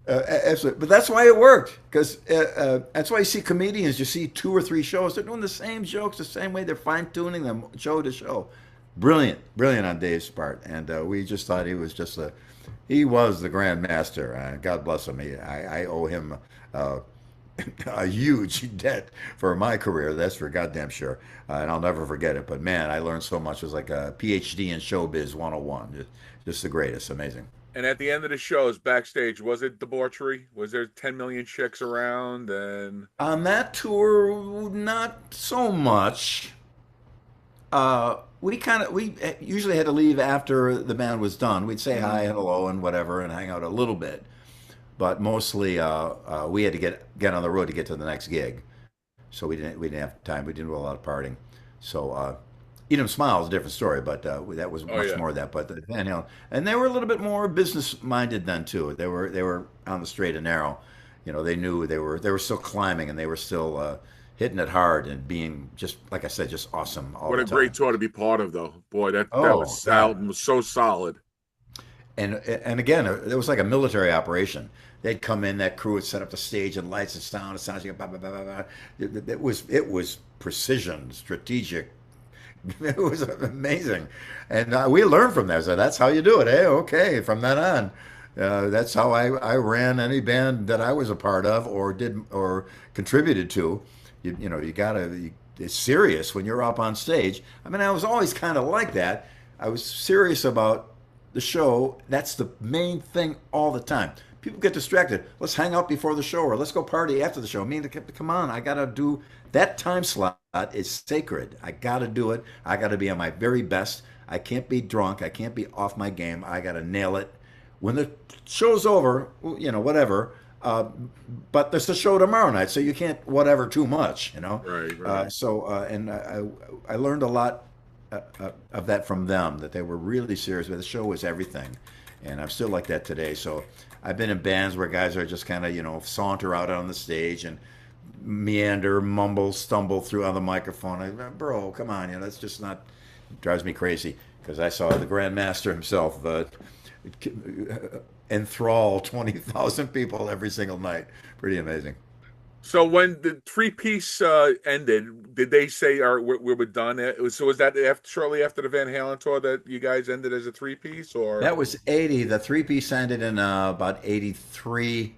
Absolutely. But that's why it worked, because that's why you see comedians. You see 2 or 3 shows, they're doing the same jokes the same way. They're fine tuning them show to show. Brilliant, brilliant on Dave's part, and we just thought he was the grand master. God bless him. I owe him a huge debt for my career. That's for goddamn sure, and I'll never forget it. But man, I learned so much. It was like a PhD in showbiz 101. Just the greatest, amazing. And at the end of the shows, backstage, was it debauchery? Was there 10 million chicks around? And On that tour, not so much. We usually had to leave after the band was done. We'd say hi, hello, and whatever, and hang out a little bit. But mostly, we had to get on the road to get to the next gig. So we didn't have time. We didn't do a lot of partying. So Eat 'em Smile is a different story, but that was oh much yeah, more of that. But Van Halen, and they were a little bit more business minded then too. They were on the straight and narrow. They knew they were still climbing, and they were still hitting it hard and being, just like I said, just awesome all what the a great time. tour to be part of, though. Boy, that Oh was God. album was so solid. And again, it was like a military operation. They'd come in, that crew would set up the stage and lights and sound. It sounds like blah, blah, blah, blah, blah. It was precision, strategic. It was amazing, and we learned from there. So that's how you do it. Hey, okay, from then on, that's how I ran any band that I was a part of or did or contributed to. You gotta. It's serious when you're up on stage. I mean, I was always kind of like that. I was serious about the show. That's the main thing all the time. People get distracted. Let's hang out before the show, or let's go party after the show. I mean, come on, I gotta do that. Time slot is sacred. I gotta do it. I gotta be on my very best. I can't be drunk. I can't be off my game. I gotta nail it. When the show's over, whatever. But there's the show tomorrow night, so you can't whatever too much. Right, right. And I learned a lot of that from them, that they were really serious. But the show was everything, and I'm still like that today. So I've been in bands where guys are just kind of saunter out on the stage and meander, mumble, stumble through on the microphone. Bro, come on, that's just not. It drives me crazy, because I saw the Grand Master himself enthrall 20,000 people every single night. Pretty amazing. So when the three-piece ended, did they say, "All right, we're done"? Was that shortly after the Van Halen tour that you guys ended as a three-piece, or? That was 80. The three-piece ended in about 83,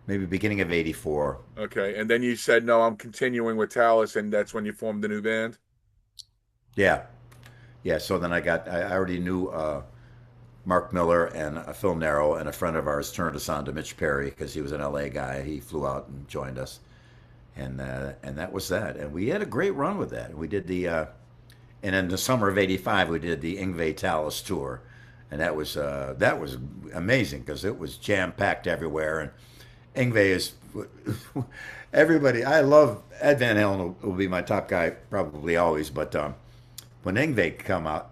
maybe beginning of 84. Okay, and then you said, "No, I'm continuing with Talas," and that's when you formed the new band. Yeah. Yeah, so then I already knew Mark Miller and Phil Narrow, and a friend of ours turned us on to Mitch Perry because he was an LA guy. He flew out and joined us, and that was that. And we had a great run with that. We did and in the summer of '85 we did the Yngwie Talas tour, and that was amazing because it was jam packed everywhere. And Yngwie is everybody. I love Ed Van Halen will be my top guy probably always, but when Yngwie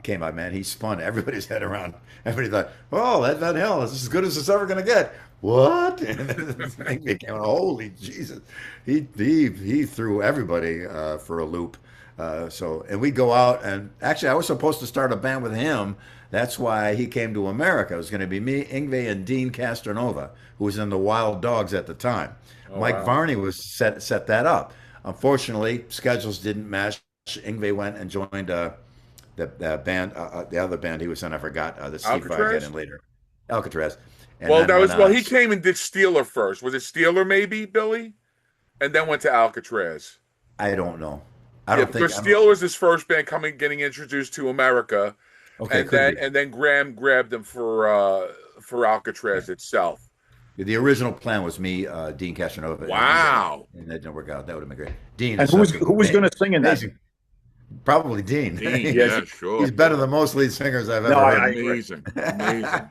came out, man, he spun everybody's head around. Everybody thought, "Oh, that Van Halen is as good as it's ever going to get." What? And Yngwie came out, holy Jesus! He threw everybody for a loop. And we'd go out, and actually, I was supposed to start a band with him. That's why he came to America. It was going to be me, Yngwie, and Dean Castronova, who was in the Wild Dogs at the time. Oh Mike wow. Varney was set that up. Unfortunately, schedules didn't match. Yngwie went and joined the band, the other band he was in. I forgot that Steve Vai got Alcatraz? in later, Alcatraz, and Well, then went on. he came and did Steeler first. Was it Steeler maybe, Billy? And then went to Alcatraz. I don't know. I Yeah, don't think. because I don't. Steeler was his first band getting introduced to America, Okay, could be. and then Graham grabbed him for Alcatraz itself. The original plan was me, Dean Castronova, and Yngwie, Wow. and that didn't work out. That would have been great. Dean And is who was going to sing in that? amazing. Probably Dean. Dean, Yes, yeah, he- sure. He's better than most lead singers I've No, ever I heard. agree. Amazing, amazing.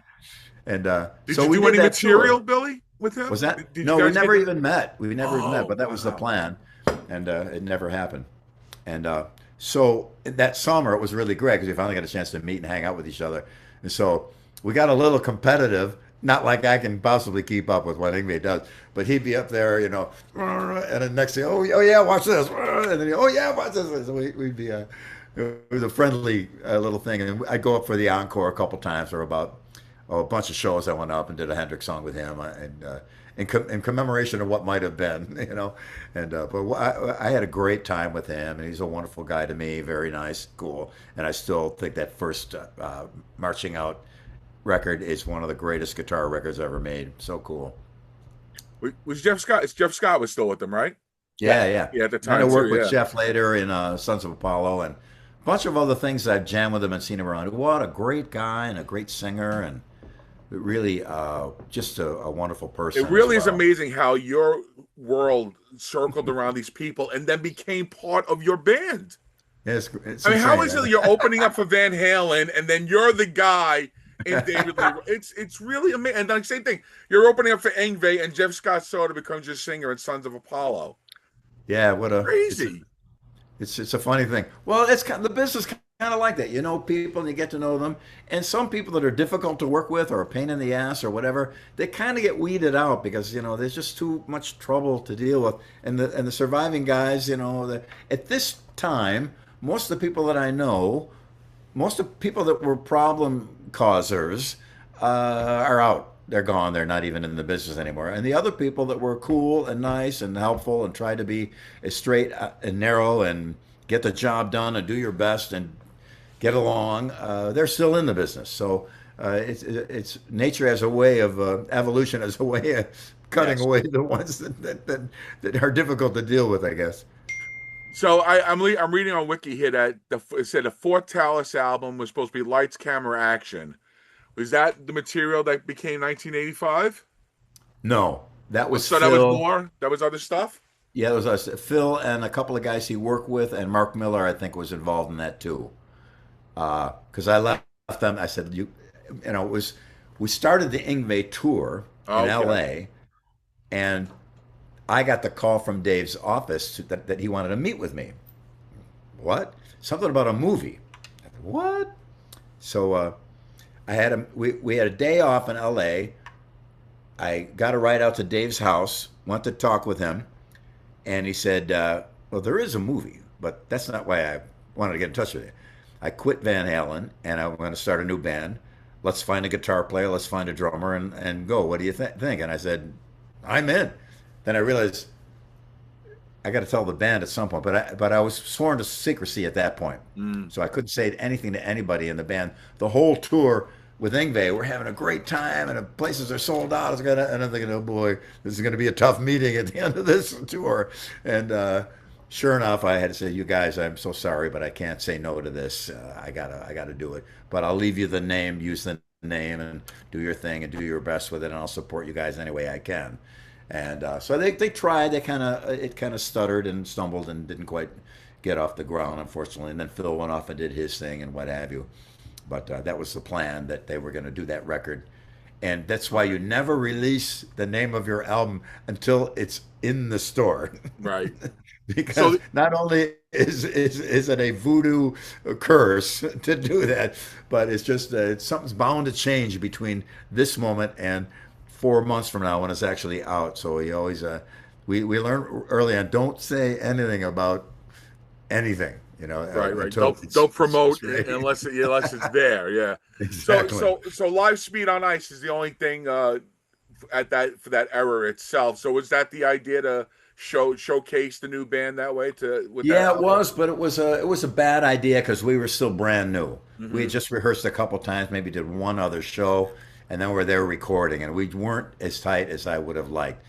And Did so you we do did any that material, tour. Billy, with him? Was that? Did No, you we guys never get? even met. We never even met, Oh but that was the wow. plan, and it never happened. And So that summer it was really great because we finally got a chance to meet and hang out with each other. And so we got a little competitive. Not like I can possibly keep up with what Ingve does, but he'd be up there, and then next thing, oh yeah, watch this, and then oh yeah, watch this. So we'd be it was a friendly little thing, and I'd go up for the encore a couple times, or about a bunch of shows. I went up and did a Hendrix song with him, in commemoration of what might have been, And but I had a great time with him, and he's a wonderful guy to me, very nice, cool, and I still think that first marching out record is one of the greatest guitar records ever made. So cool. Was Jeff Scott? Jeff Scott was still with them, right? Yeah, yeah. Yeah, at the And time I worked too. with Yeah. Jeff later in Sons of Apollo and a bunch of other things. I've jammed with him and seen him around. What a great guy and a great singer, and really just a wonderful person It as really is well. amazing how your world circled around these people and then became part of your band. It's I mean, how is insane. it you're opening up for Van Halen and then you're the guy in David Lee? It's really amazing. And like same thing, you're opening up for Yngwie and Jeff Scott Soda becomes your singer in Sons of Apollo. Yeah, what a Crazy. it's a funny thing. Well, it's kind the business kind of like that. You know people and you get to know them. And some people that are difficult to work with or a pain in the ass or whatever, they kind of get weeded out because there's just too much trouble to deal with. And the surviving guys, at this time, most of the people that I know, most of the people that were problem causers are out. They're gone. They're not even in the business anymore. And the other people that were cool and nice and helpful and tried to be as straight and narrow and get the job done and do your best and get along, they're still in the business. So it's nature as a way of evolution as a way of cutting Yes. away the ones that are difficult to deal with, I guess. So I'm reading on Wiki here that it said the fourth Talas album was supposed to be Lights, Camera, Action. Was that the material that became 1985? No, that was So that was Phil. more. That was other stuff. Yeah, it was us. Phil and a couple of guys he worked with, and Mark Miller, I think, was involved in that too. Because I left them, I said, it was we started the Ingve tour in Okay. L.A. and I got the call from Dave's office that he wanted to meet with me. What? Something about a movie. I said, what? So we had a day off in L.A. I got a ride out to Dave's house, went to talk with him, and he said, "Well, there is a movie, but that's not why I wanted to get in touch with you. I quit Van Halen, and I'm going to start a new band. Let's find a guitar player, let's find a drummer, and go. What do you think?" And I said, "I'm in." Then I realized I got to tell the band at some point, but I was sworn to secrecy at that point, Mm. so I couldn't say anything to anybody in the band. The whole tour with Ingve, we're having a great time, and the places are sold out. And I'm thinking, oh boy, this is gonna be a tough meeting at the end of this tour. And sure enough, I had to say, you guys, I'm so sorry, but I can't say no to this. I gotta do it. But I'll leave you the name, use the name, and do your thing and do your best with it, and I'll support you guys any way I can. And so they tried. It kind of stuttered and stumbled and didn't quite get off the ground, unfortunately. And then Phil went off and did his thing and what have you. But that was the plan that they were going to do that record, and that's why you never release the name of your album until it's in the store, Right. because So not only is it a voodoo curse to do that, but it's just something's bound to change between this moment and 4 months from now when it's actually out. So we always we learn early on, don't say anything about anything, right, right. until Don't promote it's ready. unless it's there. Yeah. So Exactly. so so Live Speed on Ice is the only thing at that for that era itself. So was that the idea to showcase the new band that way to with that Yeah, it album? was, but it was a bad idea because we were still brand new. We Hmm. had just rehearsed a couple times, maybe did one other show, and then we're there recording, and we weren't as tight as I would have liked.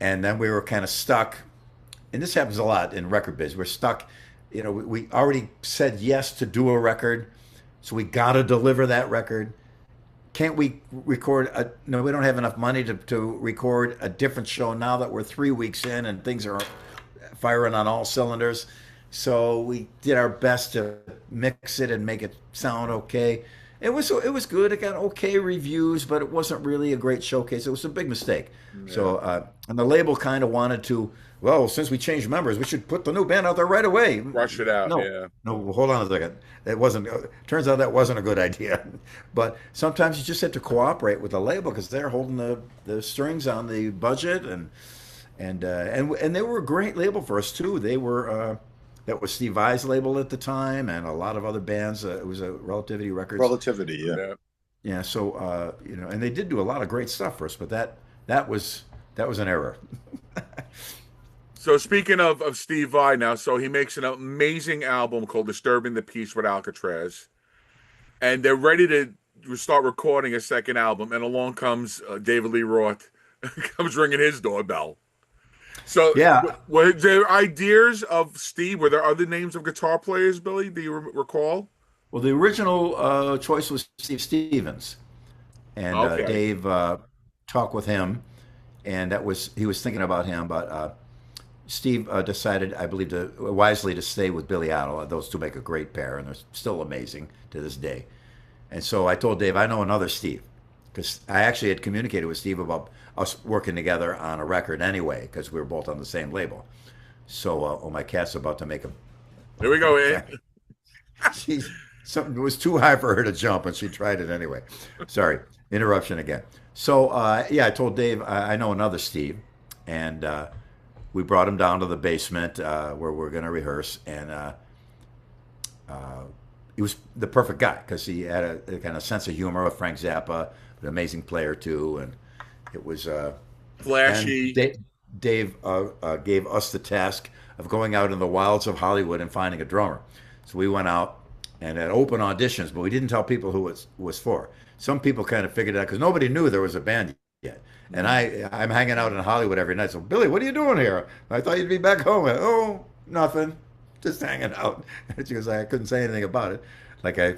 And then we were kind of stuck, and this happens a lot in record biz. We're stuck, we already said yes to do a record, so we got to deliver that record. Can't we record no, we don't have enough money to record a different show now that we're 3 weeks in and things are firing on all cylinders. So we did our best to mix it and make it sound okay. It was good. It got okay reviews, but it wasn't really a great showcase. It was a big mistake. Yeah. So and the label kind of wanted to well, since we changed members, we should put the new band out there right away. Rush it out. No, Yeah. no, hold on a second. That wasn't. Turns out that wasn't a good idea. But sometimes you just have to cooperate with the label because they're holding the strings on the budget, and they were a great label for us too. They were. That was Steve Vai's label at the time, and a lot of other bands. It was a Relativity Records. Relativity, yeah. Yeah. Yeah, so and they did do a lot of great stuff for us, but that was an error. So speaking of Steve Vai now, so he makes an amazing album called "Disturbing the Peace" with Alcatraz, and they're ready to start recording a second album, and along comes David Lee Roth, comes ringing his doorbell. So Yeah, were there ideas of Steve? Were there other names of guitar players, Billy? Do you recall? well, the original choice was Steve Stevens, and Okay. Dave talked with him, and he was thinking about him, but Steve decided, I believe, wisely to stay with Billy Idol. Those two make a great pair, and they're still amazing to this day. And so I told Dave, I know another Steve, because I actually had communicated with Steve about us working together on a record anyway, because we were both on the same label. So, oh, my cat's about to make a. Here we go. She something it was too high for her to jump, and she tried it anyway. Sorry, interruption again. So, yeah, I told Dave I know another Steve, and we brought him down to the basement where we're going to rehearse, and he was the perfect guy because he had a kind of sense of humor with Frank Zappa, an amazing player too, and it was. And Flashy. Dave gave us the task of going out in the wilds of Hollywood and finding a drummer. So we went out and had open auditions, but we didn't tell people who it was for. Some people kind of figured it out because nobody knew there was a band yet. And I'm hanging out in Hollywood every night. So Billy, what are you doing here? I thought you'd be back home. Oh, nothing, just hanging out. She goes, I couldn't say anything about it. Like I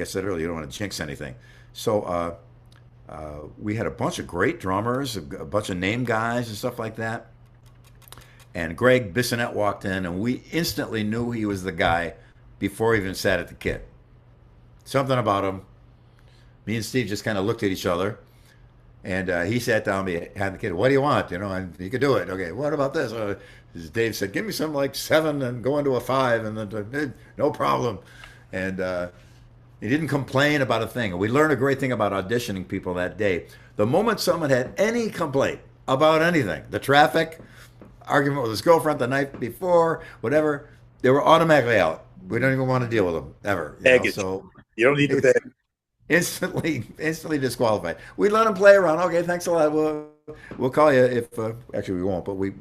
said earlier, you don't want to jinx anything. So we had a bunch of great drummers, a bunch of name guys and stuff like that. And Greg Bissonette walked in, and we instantly knew he was the guy before he even sat at the kit. Something about him. Me and Steve just kind of looked at each other, and he sat down behind the kid. What do you want? And you could do it. Okay, what about this? Dave said, give me some like 7 and go into a 5, and then no problem. And he didn't complain about a thing. We learned a great thing about auditioning people that day. The moment someone had any complaint about anything, the traffic, argument with his girlfriend the night before, whatever, they were automatically out. We don't even want to deal with them ever. Baggage. So You don't need the bag. instantly disqualified. We let him play around. Okay, thanks a lot. We'll call you if actually we won't, but we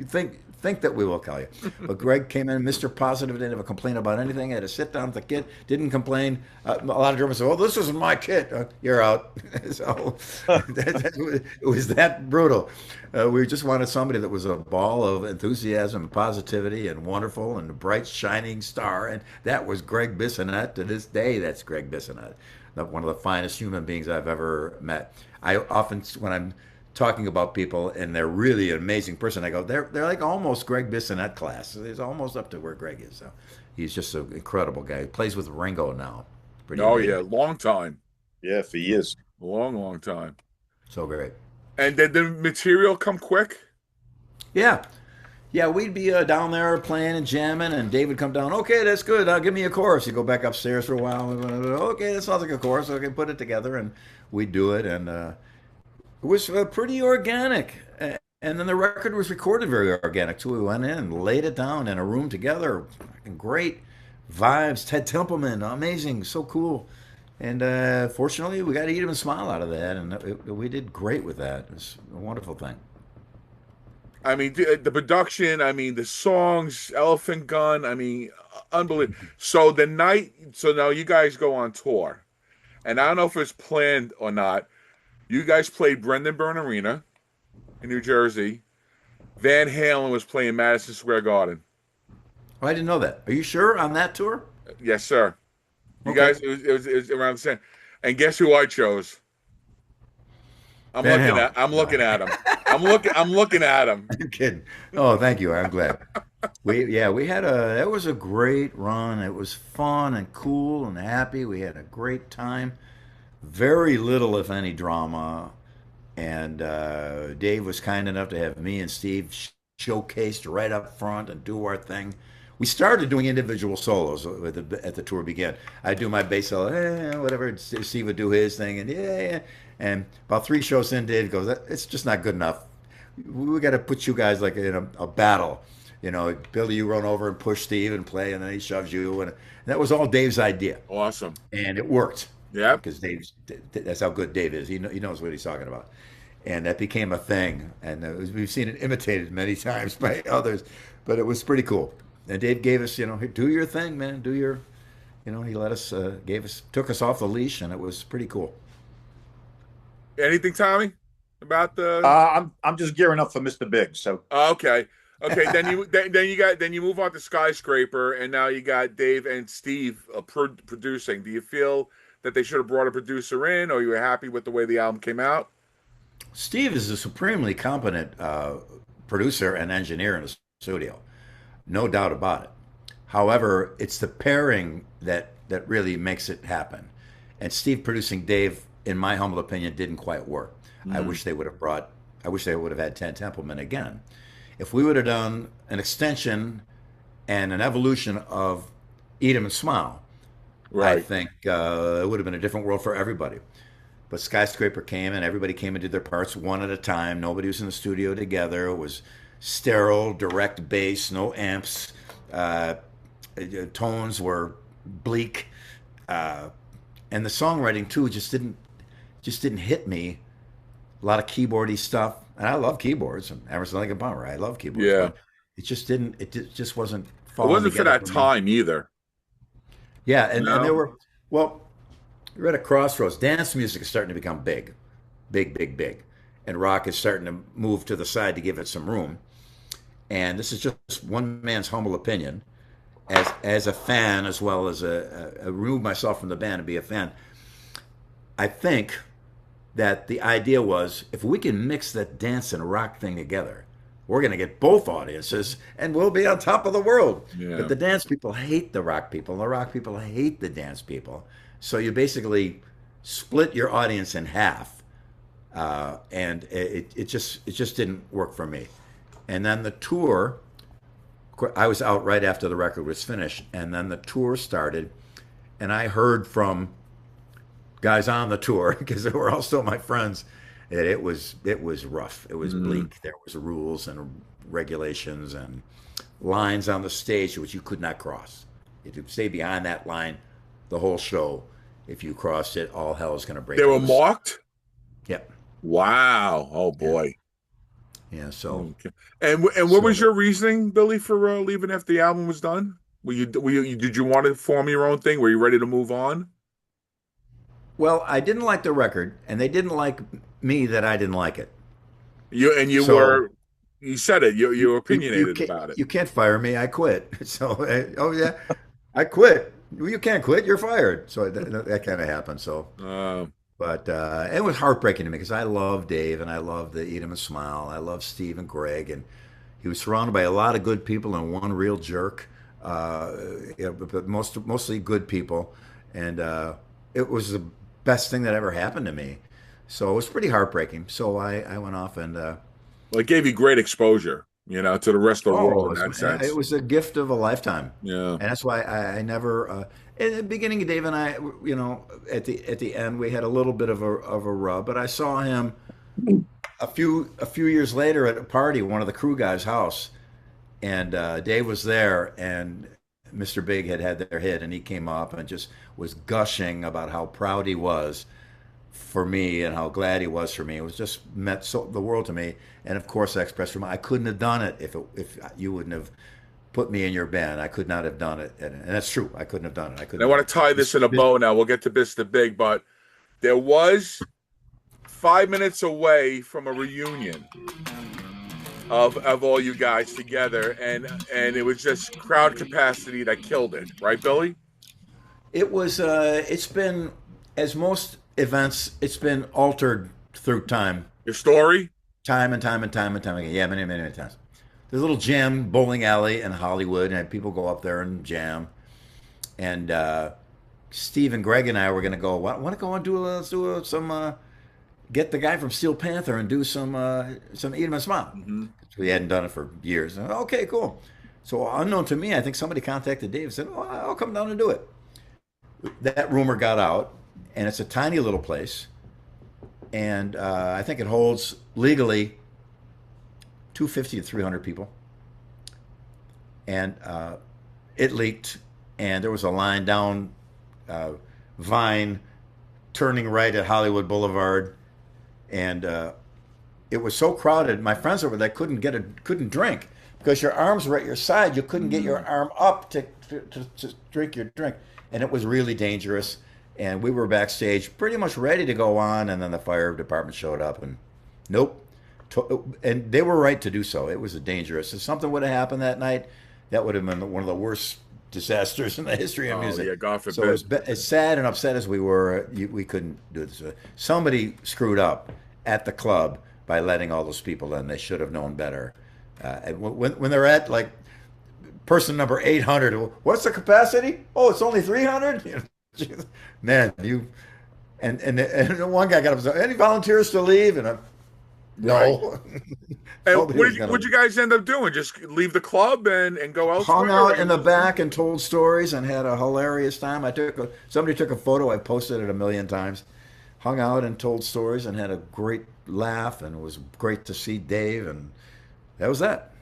think that we will call you. But Greg came in, Mr. Positive, didn't have a complaint about anything. Had to sit down with the kit, didn't complain. A lot of drummers said, "Oh, this isn't my kit. You're out." So it was that brutal. We just wanted somebody that was a ball of enthusiasm, and positivity, and wonderful, and a bright, shining star. And that was Greg Bissonette. To this day, that's Greg Bissonette, one of the finest human beings I've ever met. I often, when I'm talking about people and they're really an amazing person, I go, they're like almost Greg Bissonette class. He's almost up to where Greg is. So he's just an incredible guy. He plays with Ringo now. Pretty Oh amazing. yeah, long time. Yeah, for years. Long time. So great. And did the material come quick? Yeah. Yeah, we'd be down there playing and jamming, and Dave would come down. Okay, that's good. Give me a chorus. You go back upstairs for a while. Okay, that sounds like a chorus. Okay, put it together, and we'd do it. And it was pretty organic. And then the record was recorded very organic too. We went in and laid it down in a room together. Fucking great vibes. Ted Templeman, amazing, so cool. And fortunately, we got to eat him and smile out of that, and we did great with that. It was a wonderful thing. I mean, the production. I mean, the songs, Elephant Gun. I mean, unbelievable. So the night. So now you guys go on tour, and I don't know if it's planned or not. You guys played Brendan Byrne Arena in New Jersey. Van Halen was playing Madison Square Garden. Oh, I didn't know that. Are you sure on that tour? Yes, sir. You Okay. guys, it was around the same. And guess who I chose? Van Halen. I'm No, looking at him. I'm looking at him. I'm kidding. Oh, thank you. I'm glad. We had that was a great run. It was fun and cool and happy. We had a great time. Very little, if any, drama. And Dave was kind enough to have me and Steve showcased right up front and do our thing. We started doing individual solos at the tour began. I'd do my bass solo, whatever. Steve would do his thing, and yeah. And about 3 shows in, Dave goes, "It's just not good enough. We got to put you guys like in a battle. Billy, you run over and push Steve and play, and then he shoves you." And that was all Dave's idea, Awesome. and it worked Yep. because that's how good Dave is. He knows what he's talking about, and that became a thing. And we've seen it imitated many times by others, but it was pretty cool. And Dave gave us, "Hey, do your thing, man. Do your," he let us, took us off the leash, and it was pretty cool. Anything, Tommy, about the? I'm just gearing up for Mr. Big. So Okay. Okay. Then you move on to Skyscraper, and now you got Dave and Steve producing. Do you feel that they should have brought a producer in, or you were happy with the way the album came out? Steve is a supremely competent producer and engineer in the studio, no doubt about it. However, it's the pairing that really makes it happen. And Steve producing Dave, in my humble opinion, didn't quite work. I Mm. wish they would have brought. I wish they would have had Ted Templeman again. If we would have done an extension and an evolution of Eat 'Em and Smile, I Right. think it would have been a different world for everybody. But Skyscraper came and everybody came and did their parts one at a time. Nobody was in the studio together. It was sterile, direct bass, no amps. Tones were bleak, uh, and the songwriting too just didn't hit me. A lot of keyboardy stuff, and I love keyboards. And Emerson, Lake and Palmer, I love keyboards, Yeah. but it just didn't. Just wasn't It falling wasn't for together that for me. time either. Yeah, You and there know? were well, you're at a crossroads. Dance music is starting to become big, big, big, big, and rock is starting to move to the side to give it some room. And this is just one man's humble opinion, as a fan as well as remove myself from the band and be a fan. I think that the idea was if we can mix that dance and rock thing together, we're going to get both audiences and we'll be on top of the world. But Yeah. the dance people hate the rock people, and the rock people hate the dance people. So you basically split your audience in half, and it just didn't work for me. And then the tour, I was out right after the record was finished, and then the tour started, and I heard from guys on the tour because they were all still my friends. That it was rough. It was Mm. bleak. There was rules and regulations and lines on the stage which you could not cross. If you stay behind that line the whole show, if you crossed it, all hell is going to break They were loose. marked. Yep. Wow. Oh Yeah. boy. Yeah. So Okay. And what was so your reasoning, Billy, for leaving after the album was done? Did you want to form your own thing? Were you ready to move on? well, I didn't like the record, and they didn't like me that I didn't like it. You So were you said it. You were you opinionated can't about it. you can't fire me. I quit. So oh yeah, I quit. Well, you can't quit. You're fired. So that kind of happened. So, Uh, but it was heartbreaking to me because I love Dave and I love the Eat 'Em and Smile. I love Steve and Greg, and he was surrounded by a lot of good people and one real jerk. Uh, but mostly good people, and it was the best thing that ever happened to me. So it was pretty heartbreaking. So I went off and. well, it gave you great exposure, to the rest of the Oh, world in that it sense. was a gift of a lifetime, Yeah. and that's why I never. In the beginning, Dave and I, at the end, we had a little bit of a rub, but I saw him a few years later at a party, one of the crew guys' house, and Dave was there, and Mr. Big had their hit, and he came up and just was gushing about how proud he was for me and how glad he was for me. It was just meant the world to me. And of course, I expressed from I couldn't have done it if you wouldn't have put me in your band. I could not have done it, and that's true. I couldn't have done it. I And I couldn't have. want to tie this in a This, bow now. We'll get to Mr. Big, but there was 5 minutes away from a reunion of all you guys together, and it was just crowd capacity that killed it, right, Billy? it was. It's been as most events. It's been altered through time, Your story? time and time and time and time again. Yeah, many many many times. There's a little gym, bowling alley in Hollywood, and people go up there and jam. And Steve and Greg and I were going to go. Want to go and let's do some get the guy from Steel Panther and do some Eat 'em and Smile. Hmm. We hadn't done it for years. Okay, cool. So unknown to me, I think somebody contacted Dave and said, "Oh, I'll come down and do it." That rumor got out, and it's a tiny little place, and I think it holds legally 250 to 300 people, and it leaked, and there was a line down uh, Vine, turning right at Hollywood Boulevard, and it was so crowded. My friends over there couldn't drink because your arms were at your side. You couldn't get your arm up to drink your drink, and it was really dangerous. And we were backstage, pretty much ready to go on, and then the fire department showed up, and nope. And they were right to do so. It was dangerous. If something would have happened that night, that would have been one of the worst disasters in the history of Oh music. yeah, God So forbid. as sad and upset as we were, we couldn't do this. Somebody screwed up at the club by letting all those people in. They should have known better. And when they're at like person number 800, what's the capacity? Oh, it's only 300. Man, you and one guy got up. Any volunteers to leave? And Right. no, And nobody what was did gonna what'd you guys end up doing? Just leave the club and go hung elsewhere? Or out in the back and told stories and had a hilarious time. Somebody took a photo. I posted it a million times. Hung out and told stories and had a great laugh, and it was great to see Dave, and that was that.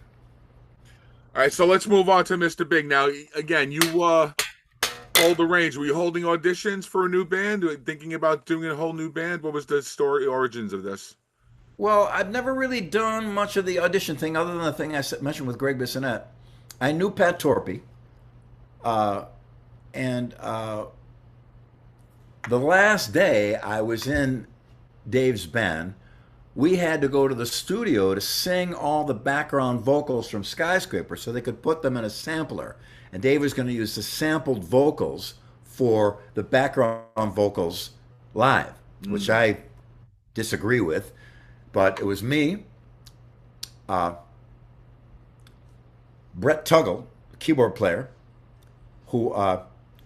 All right, so let's move on to Mr. Big. Now, again, you hold the range. Were you holding auditions for a new band? Thinking about doing a whole new band? What was the story origins of this? Well, I've never really done much of the audition thing other than the thing mentioned with Greg Bissonette. I knew Pat Torpy, uh, and the last day I was in Dave's band, we had to go to the studio to sing all the background vocals from Skyscraper so they could put them in a sampler. And Dave was going to use the sampled vocals for the background vocals live, which Mm. I disagree with. But it was me, uh, Brett Tuggle, keyboard player, who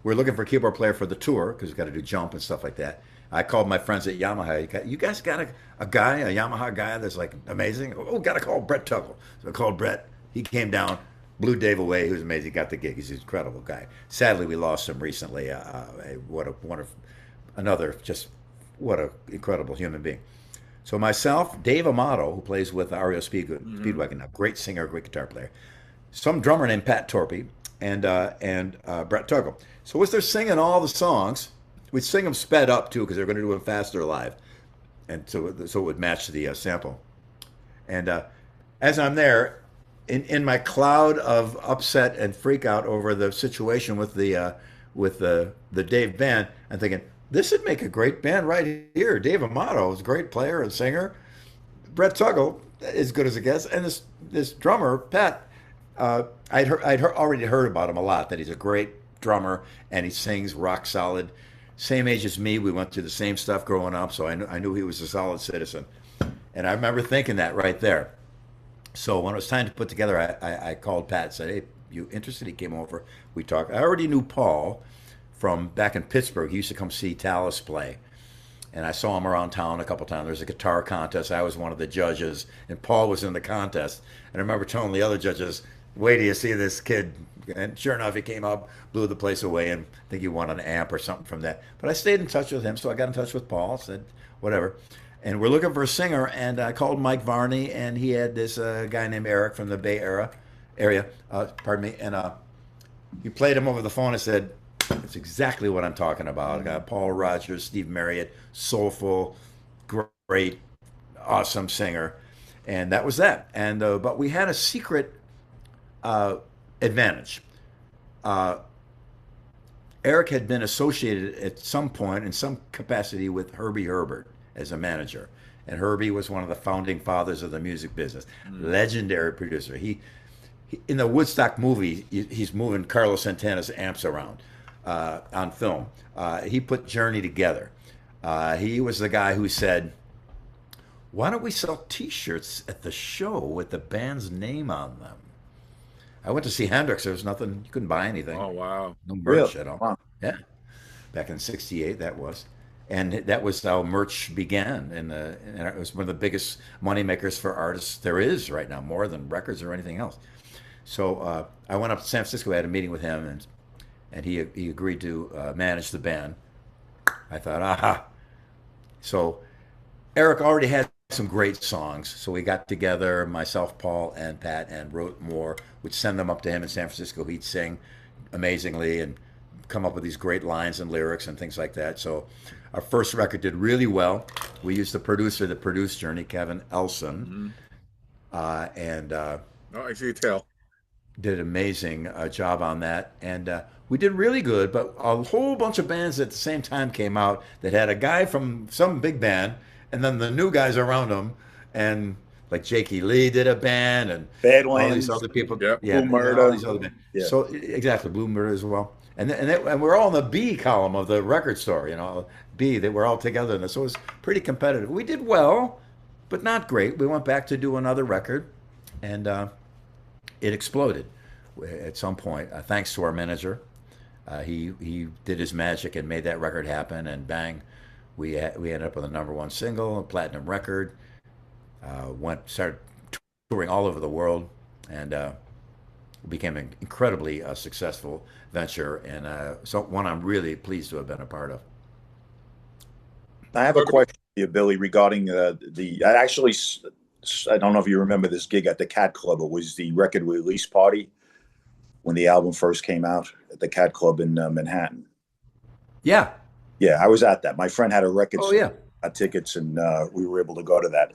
we're looking for a keyboard player for the tour because we've got to do jump and stuff like that. I called my friends at Yamaha. You guys got a guy, a Yamaha guy that's like amazing? Oh, got to call Brett Tuggle. So I called Brett. He came down, blew Dave away. He was amazing. He got the gig. He's an incredible guy. Sadly, we lost him recently. What a wonderful, another just what an incredible human being. So myself, Dave Amato, who plays with REO Hmm. Speedwagon, a great singer, great guitar player, some drummer named Pat Torpy, and Brett Tuggle. So as they're singing all the songs, we'd sing them sped up too because they're going to do them faster live, and so it would match the sample. And as I'm there, in my cloud of upset and freak out over the situation with the Dave band, I'm thinking this would make a great band right here. Dave Amato is a great player and singer. Brett Tuggle, as good as it gets, and this drummer Pat. Already heard about him a lot. That he's a great drummer and he sings rock solid. Same age as me. We went through the same stuff growing up, so I knew he was a solid citizen. And I remember thinking that right there. So when it was time to put together, I called Pat and said, "Hey, you interested?" He came over. We talked. I already knew Paul from back in Pittsburgh. He used to come see Talas play, and I saw him around town a couple times. There was a guitar contest. I was one of the judges, and Paul was in the contest. And I remember telling the other judges, "Wait till you see this kid." And sure enough, he came up, blew the place away, and I think he won an amp or something from that. But I stayed in touch with him, so I got in touch with Paul. Said whatever, and we're looking for a singer. And I called Mike Varney, and he had this guy named Eric from the Bay area. Pardon me, and he played him over the phone and said, "That's exactly what I'm talking about. I got Paul Rogers, Steve Marriott, soulful, great, awesome singer," and that was that. And but we had a secret uh, advantage. Uh, Eric had been associated at some point in some capacity with Herbie Herbert as a manager. And Herbie was one of the founding fathers of the music business, Mm. legendary producer. In the Woodstock movie, he's moving Carlos Santana's amps around on film. He put Journey together. He was the guy who said, "Why don't we sell T-shirts at the show with the band's name on them?" I went to see Hendrix. There was nothing. You couldn't buy anything. Oh wow. No Really? merch at all. Wow. Yeah, back in '68, that was. and that was how merch began. And it was one of the biggest money makers for artists there is right now, more than records or anything else. So I went up to San Francisco. I had a meeting with him, and he agreed to manage the band. I thought, aha. So Eric already had some great songs, so we got together, myself, Paul, and Pat, and wrote more. We'd send them up to him in San Francisco. He'd sing amazingly and come up with these great lines and lyrics and things like that. So our first record did really well. We used the producer that produced Journey, Kevin Elson, Mm-hmm. and Oh, I see a tail. did an amazing job on that. And we did really good, but a whole bunch of bands at the same time came out that had a guy from some big band and then the new guys around him. And like Jakey Lee did a band and all these Badlands, other people. Yep. Yeah, Blue all Murder. these other bands. Yeah. So exactly, Blue Murder as well. And we're all in the B column of the record store, B, they were all together. And so it was pretty competitive. We did well, but not great. We went back to do another record. And it exploded at some point, thanks to our manager. He did his magic and made that record happen, and bang, we ended up with a number one single, a platinum record. Started touring all over the world, and became an incredibly successful venture, and so one I'm really pleased to have been a part of. I have a question for you, Billy, regarding I actually, I don't know if you remember this gig at the Cat Club. It was the record release party when the album first came out at the Cat Club in Manhattan. Yeah. Yeah, I was at that. My friend had a record Oh yeah. tickets, and we were able to go to that.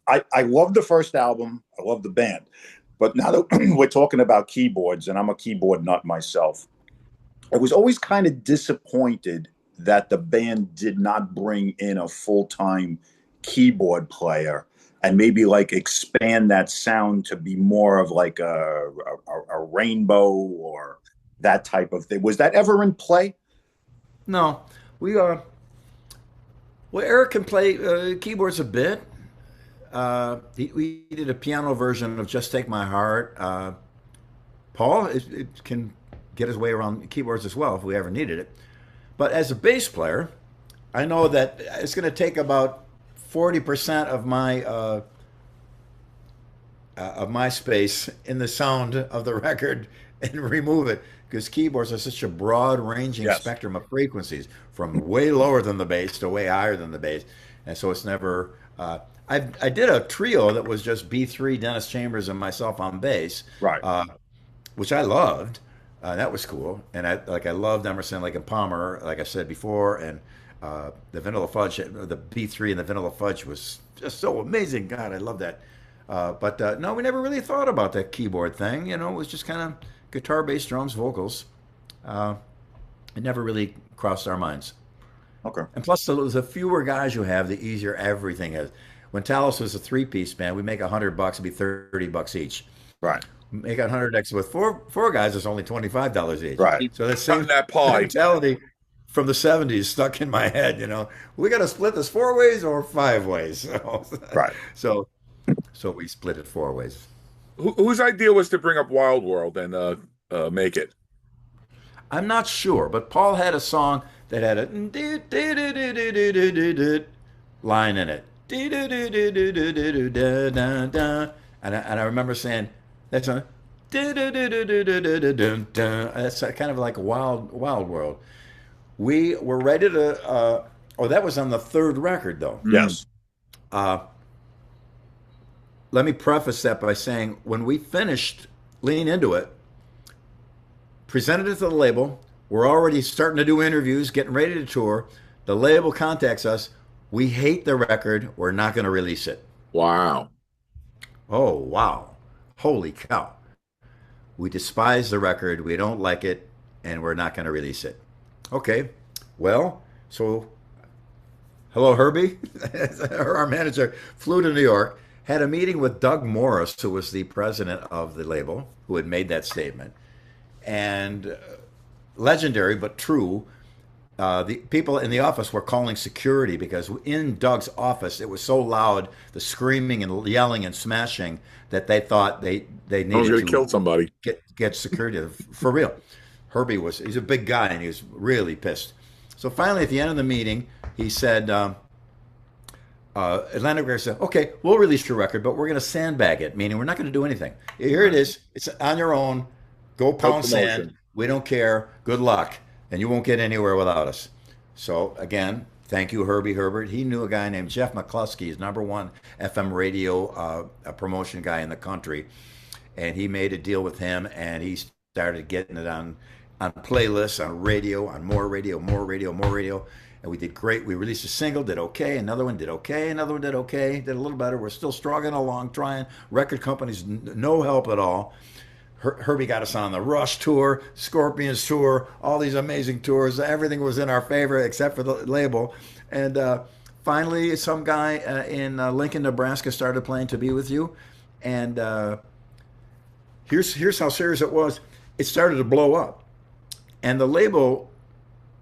I love the first album. I love the band. But now that we're talking about keyboards, and I'm a keyboard nut myself, I was always kind of disappointed that the band did not bring in a full-time keyboard player and maybe like expand that sound to be more of like a rainbow or that type of thing. Was that ever in play? No, we are. Well, Eric can play keyboards a bit. We did a piano version of "Just Take My Heart." Paul can get his way around keyboards as well if we ever needed it. But as a bass player, I know that it's going to take about 40% of my space in the sound of the record and remove it because keyboards are such a broad ranging Yes. spectrum of frequencies from way lower than the bass to way higher than the bass. And so it's never. I did a trio that was just B3, Dennis Chambers, and myself on bass, Right. which I loved. That was cool, and I loved Emerson, Lake and Palmer, like I said before, and the Vanilla Fudge, the B3 and the Vanilla Fudge was just so amazing. God, I love that. But no, we never really thought about that keyboard thing. It was just kind of guitar, bass, drums, vocals. It never really crossed our minds. Okay. And plus, the fewer guys you have, the easier everything is. When Talas was a three-piece band, we make $100, it'd be $30 each. Right. Make 100 with four guys, it's only $25 each. Right. So that Cutting same that pie. mentality from the '70s stuck in my head. We got to split this four ways or five ways. Right. So we split it four ways. Whose idea was to bring up Wild World and make it? I'm not sure, but Paul had a song that had a line in it. And I remember saying, that's a that's kind of like a wild world. We were ready to that was on the third record though. Yes. Let me preface that by saying when we finished Lean Into It, presented it to the label, we're already starting to do interviews, getting ready to tour. The label contacts us. We hate the record. We're not going to release it. Wow. Oh, wow. Holy cow. We despise the record. We don't like it, and we're not going to release it. Okay. Well, so hello, Herbie. Our manager flew to New York, had a meeting with Doug Morris, who was the president of the label, who had made that statement. And legendary but true, the people in the office were calling security because in Doug's office it was so loud, the screaming and yelling and smashing, that they thought they I was needed going to to kill somebody. get security for real. He's a big guy and he was really pissed. So finally, at the end of the meeting, he said, Atlantic Records said, okay, we'll release your record, but we're going to sandbag it, meaning we're not going to do anything. Here it is. It's on your own. Go No pound sand. promotion. We don't care. Good luck. And you won't get anywhere without us. So again, thank you, Herbie Herbert. He knew a guy named Jeff McCluskey, he's #1 FM radio a promotion guy in the country. And he made a deal with him, and he started getting it on playlists, on radio, on more radio, more radio, more radio. And we did great. We released a single, did okay. Another one did okay. Another one did okay. Did a little better. We're still struggling along, trying. Record companies, no help at all. Herbie got us on the Rush tour, Scorpions tour, all these amazing tours. Everything was in our favor except for the label. And finally, some guy in Lincoln, Nebraska started playing To Be With You. And here's how serious it was. It started to blow up. And the label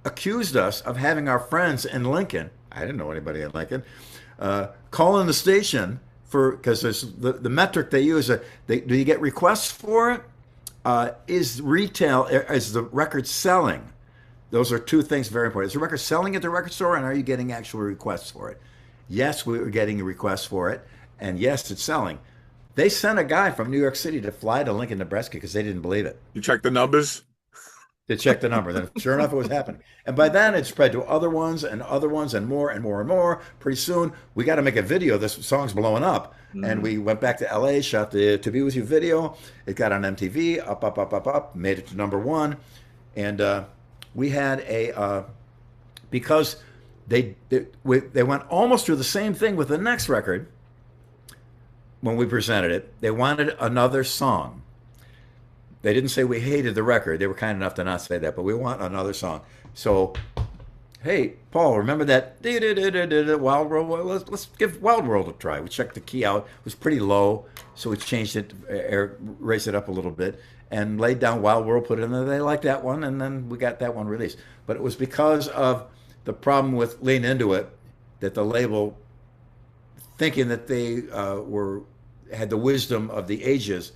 accused us of having our friends in Lincoln, I didn't know anybody in Lincoln, calling the station because the metric they use, do you get requests for it? Is the record selling? Those are two things very important. Is the record selling at the record store, and are you getting actual requests for it? Yes, we were getting requests for it, and yes, it's selling. They sent a guy from New York City to fly to Lincoln, Nebraska, because they didn't believe it. You check the numbers? To check the number. Then sure enough, it was happening. And by then it spread to other ones and other ones and more and more and more. Pretty soon, we got to make a video. This song's blowing up. And we went back to LA, shot the To Be With You video. It got on MTV, up, made it to #1. And we had because they went almost through the same thing with the next record when we presented it. They wanted another song. They didn't say we hated the record. They were kind enough to not say that, but we want another song. So, hey, Paul, remember that Wild World? Well, let's give Wild World a try. We checked the key out. It was pretty low, so we changed it, raised it up a little bit, and laid down Wild World, put it in there. They liked that one, and then we got that one released. But it was because of the problem with Lean Into It that the label, thinking that they had the wisdom of the ages,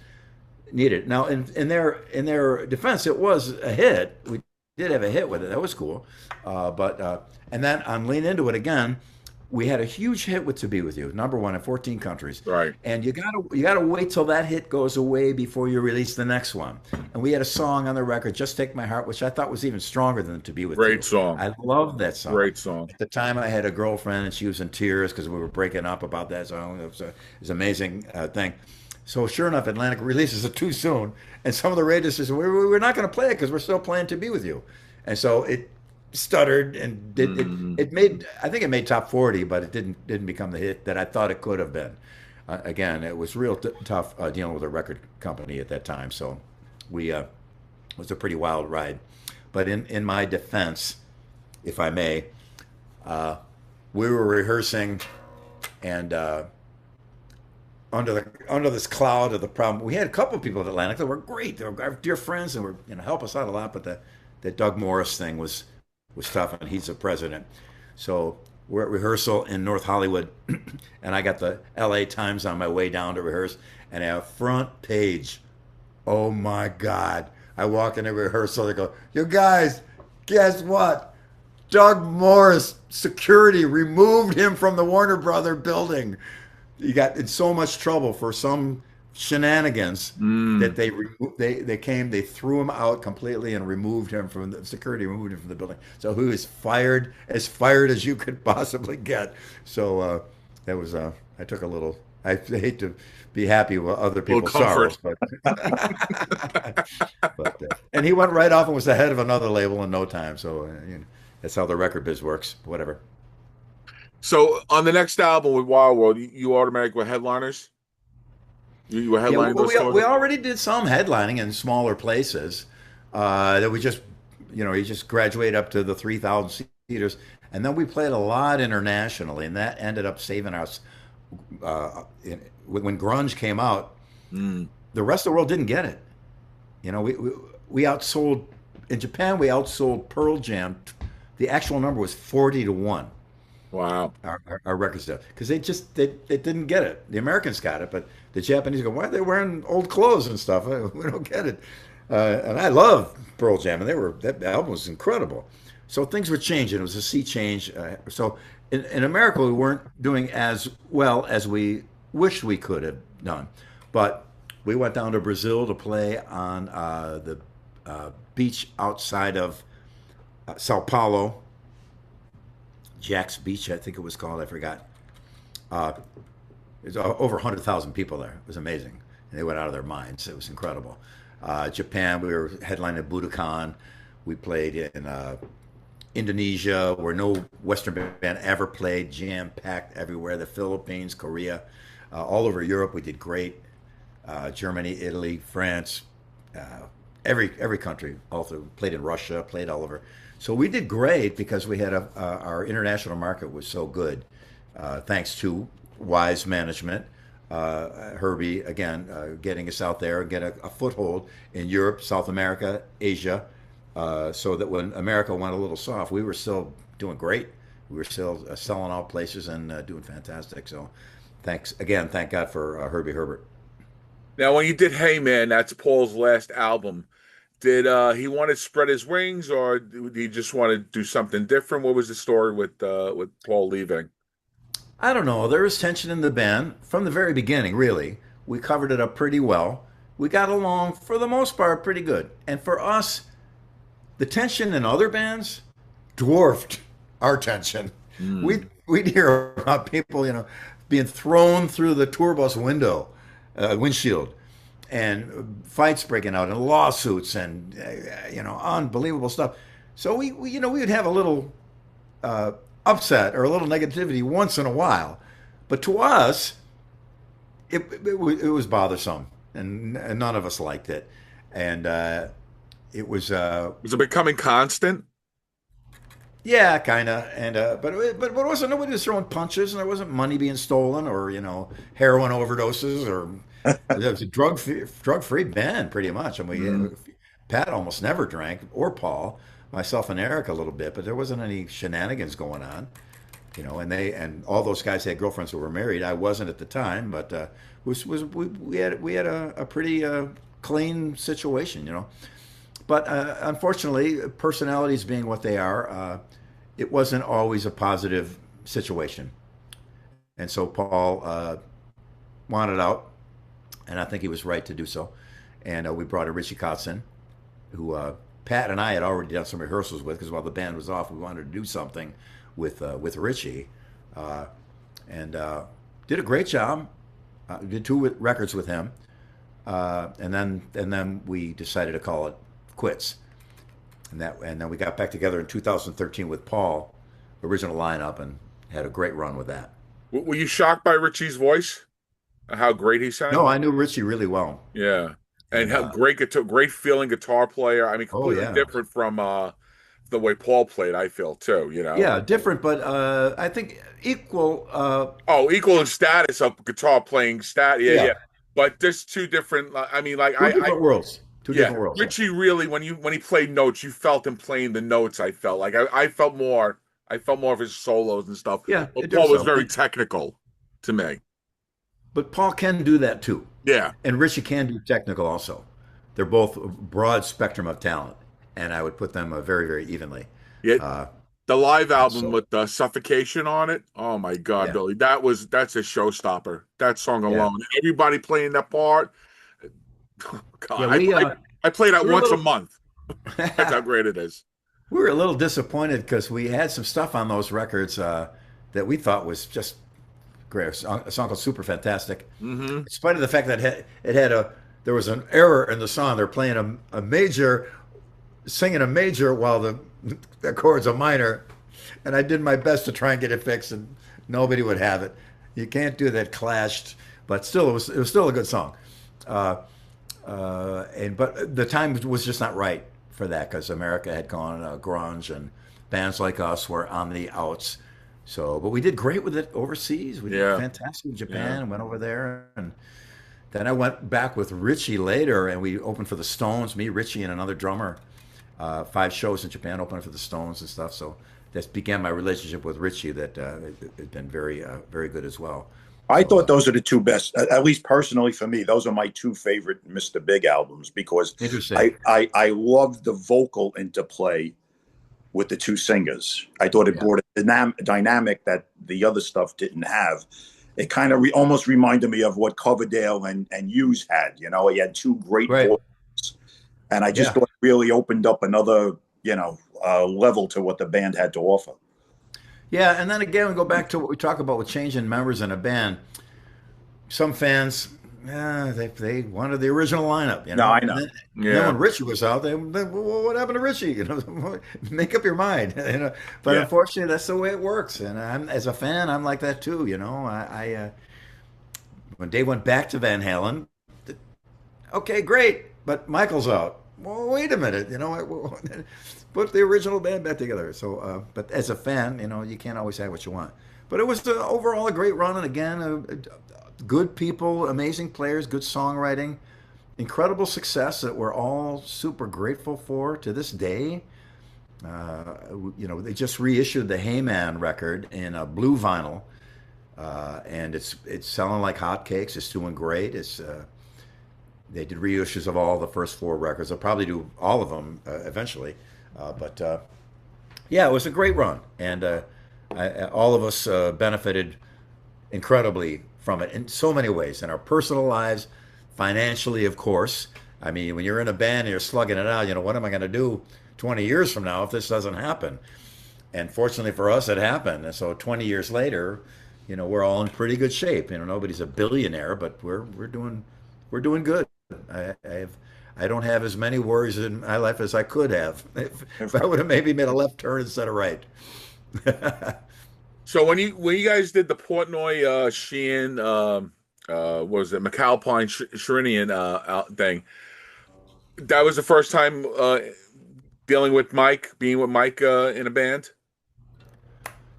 needed. Now, in their defense, it was a hit. We did have a hit with it. That was cool. And then on Lean Into It again, we had a huge hit with To Be With You, #1 in 14 countries. Right. And you gotta wait till that hit goes away before you release the next one. And we had a song on the record, Just Take My Heart, which I thought was even stronger than To Be With You. Great song. I loved that song. Great song. At the time, I had a girlfriend, and she was in tears because we were breaking up about that song. It was an amazing thing. So sure enough, Atlantic releases it too soon, and some of the radio stations said, we're not going to play it because we're still playing To Be With You. And so it stuttered, and it made, I think it made top 40, but it didn't become the hit that I thought it could have been. Again, it was real tough dealing with a record company at that time. So it was a pretty wild ride. But in my defense, if I may, we were rehearsing, and under this cloud of the problem, we had a couple of people at Atlantic that were great. They were our dear friends and were help us out a lot. But the Doug Morris thing was tough, and he's the president. So we're at rehearsal in North Hollywood, and I got the L.A. Times on my way down to rehearse, and a front page. Oh my God! I walk into rehearsal. They go, "You guys, guess what? Doug Morris security removed him from the Warner Brother building." He got in so much trouble for some shenanigans that they threw him out completely and removed him from the security, removed him from the building. So he was fired as you could possibly get. So that was I took a little. I hate to be happy with other people's sorrows, but, and he went right off and was the head of another label in no time. So that's how the record biz works. Whatever. So on the next album with Wild World, you automatically were headliners? You were headlining those tours? We already did some headlining in smaller places. That we just, you just graduate up to the 3,000 seaters. And then we played a lot internationally, and that ended up saving us. When grunge came out, the rest of the world didn't get it. We outsold, in Japan, we outsold Pearl Jam. The actual number was 40-1. Wow. Our record stuff, because they didn't get it. The Americans got it, but the Japanese go, why are they wearing old clothes and stuff? We don't get it. And I love Pearl Jam, and that album was incredible. So things were changing. It was a sea change. So in America, we weren't doing as well as we wished we could have done. But we went down to Brazil to play on the beach outside of Sao Paulo, Jack's Beach, I think it was called. I forgot. Uh, There's over 100,000 people there. It was amazing. And they went out of their minds. It was incredible. Japan, we were headlining Budokan. We played in Indonesia, where no Western band ever played, jam-packed everywhere. The Philippines, Korea, all over Europe, we did great. Germany, Italy, France, every country. Also played in Russia, played all over. So we did great because we had our international market was so good, thanks to wise management. Herbie, again, getting us out there and get a foothold in Europe, South America, Asia, so that when America went a little soft, we were still doing great. We were still selling out places and doing fantastic. So thanks again. Thank God for Herbie Herbert. Now, when you did Hey Man, that's Paul's last album. Did he want to spread his wings, or did he just want to do something different? What was the story with Paul leaving? I don't know. There was tension in the band from the very beginning, really. We covered it up pretty well. We got along, for the most part, pretty good. And for us, the tension in other bands dwarfed our tension. We'd hear about people, being thrown through the tour bus windshield, and fights breaking out, and lawsuits, and unbelievable stuff. So we would have a little upset or a little negativity once in a while, but to us, it was bothersome, and none of us liked it, and it was Was it becoming constant? yeah, kind of, and but it wasn't, nobody was throwing punches, and there wasn't money being stolen, or heroin overdoses, or it was a drug free band pretty much, and Pat almost never drank, or Paul, myself and Eric a little bit, but there wasn't any shenanigans going on, and all those guys had girlfriends who were married. I wasn't at the time, but we had a pretty clean situation. But unfortunately, personalities being what they are, it wasn't always a positive situation. And so Paul wanted out, and I think he was right to do so. And we brought in Richie Kotzen, who Pat and I had already done some rehearsals with, because while the band was off, we wanted to do something with Richie, and did a great job. Did two records with him, and then we decided to call it quits. And then we got back together in 2013 with Paul, original lineup, and had a great run with that. Were you shocked by Richie's voice? How great he sounded? No, I knew Richie really well. Yeah, and how great feeling guitar player. I mean, completely different from the way Paul played. I feel too. Yeah, different, but I think equal. Equal in status of guitar playing yeah. But there's two different. I mean, like two different worlds. Two different worlds. Richie really, when he played notes, you felt him playing the notes. I felt like I felt more. I felt more of his solos and stuff. Yeah, but Paul was very technical to me. But Paul can do that too. Yeah, and Richie can do technical also. They're both a broad spectrum of talent, and I would put them very, very evenly. Yeah, the live album with the Suffocation on it. Oh my God, yeah. Billy, that's a showstopper. That song alone, everybody playing that part. Oh, God, yeah, I play that once a month. That's how great it is. We were a little disappointed because we had some stuff on those records that we thought was just great. A song called "Super Fantastic." Mm-hmm. In spite of the fact that there was an error in the song. They're playing a major, singing a major while the chord's a minor, and I did my best to try and get it fixed, and nobody would have it. You can't do that. Clashed, but still, it was still a good song. But the time was just not right for that, because America had gone grunge, and bands like us were on the outs. So, but we did great with it overseas. We did fantastic in Japan, and went over there, and then I went back with Richie later, and we opened for the Stones. Me, Richie, and another drummer. 5 shows in Japan, opening for the Stones and stuff. So that began my relationship with Richie. That had been very, very good as well. I thought those are the two best, at least personally for me. Those are my two favorite Mr. Big albums, because I love the vocal interplay with the two singers. I thought it brought a dynamic that the other stuff didn't have. It kind of almost reminded me of what Coverdale and Hughes had. You know, he had two great voices, and I just thought it really opened up another, level to what the band had to offer. Yeah, and then again, we go back to what we talk about with changing members in a band. Some fans, they wanted the original lineup. You know? No, I know. Then when Richie was out, well, what happened to Richie? Make up your mind. But unfortunately, that's the way it works. And as a fan, I'm like that too. When Dave went back to Van Halen, okay, great, but Michael's out. Well, wait a minute. Put the original band back together. So, but as a fan, you can't always have what you want. But it was overall a great run, and again, good people, amazing players, good songwriting, incredible success that we're all super grateful for to this day. They just reissued the Hey Man record in a blue vinyl, and it's selling like hotcakes. It's doing great. They did reissues of all the first 4 records. They'll probably do all of them eventually. It was a great run, and all of us benefited incredibly from it in so many ways, in our personal lives, financially, of course. I mean, when you're in a band and you're slugging it out, what am I going to do 20 years from now if this doesn't happen? And fortunately for us, it happened. And so 20 years later, we're all in pretty good shape. Nobody's a billionaire, but we're doing good. I don't have as many worries in my life as I could have if I would have maybe made a left turn instead of right. So when you guys did the Portnoy Sheehan what was it, McAlpine Sherinian thing, that was the first time being with Mike in a band?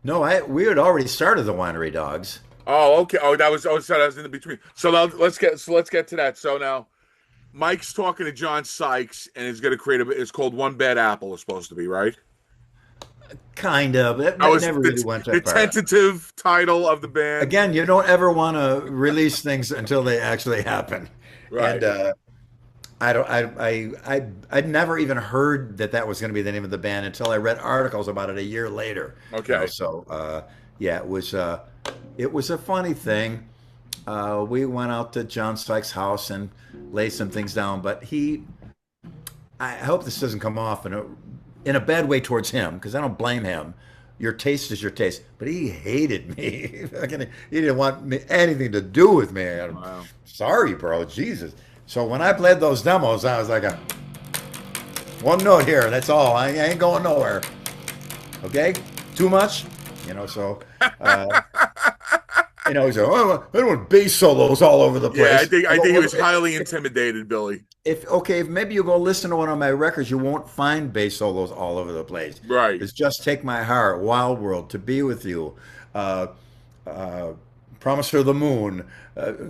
No, we had already started the Winery Dogs. Oh, okay. Oh, that was in the between. So now let's get to that. So now Mike's talking to John Sykes, and he's going to create it's called One Bad Apple. Is supposed to be, right? Kind of. That never really went that far. The tentative title of the band. Again, you don't ever want to release things until they actually happen. Right. And I'd never even heard that was going to be the name of the band until I read articles about it a year later. Okay. It was a funny thing. We went out to John Sykes' house and laid some things down, but I hope this doesn't come off in a bad way towards him, because I don't blame him. Your taste is your taste, but he hated me. He didn't want anything to do with me. Wow. Sorry, bro, Jesus. So when I played those demos, I was like, one note here, that's all. I ain't going nowhere. Okay? Too much? So... he's like, I don't want bass solos all over the place. Yeah, I think he was highly intimidated, Billy. If maybe you go listen to one of my records, you won't find bass solos all over the place. Right. It's Just Take My Heart, Wild World, To Be With You, Promise Her the Moon.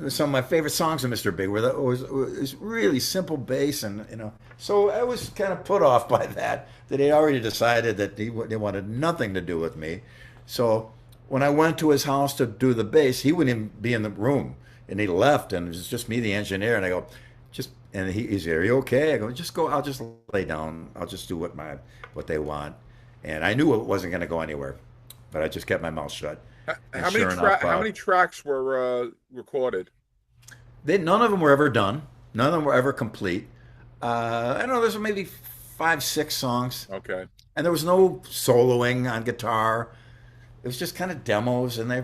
Some of my favorite songs of Mr.Big where it was really simple bass, and so I was kind of put off by that he already decided that they wanted nothing to do with me. So when I went to his house to do the bass, he wouldn't even be in the room, and he left, and it was just me, the engineer, and I go, he's there. Are you okay? I go, just go. I'll just lay down. I'll just do what they want. And I knew it wasn't going to go anywhere, but I just kept my mouth shut. How many tracks were recorded? None of them were ever done. None of them were ever complete. I don't know. There's maybe 5, 6 songs. Okay. And there was no soloing on guitar. It was just kind of demos, and I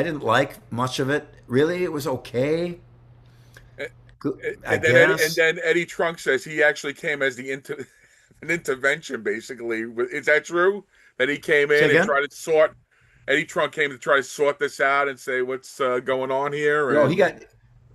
didn't like much of it. Really, it was okay. And then Eddie Trunk says he actually came as an intervention, basically. Is that true? That he came in and tried to sort. Eddie Trunk came to try to sort this out and say what's going on here. No, he got.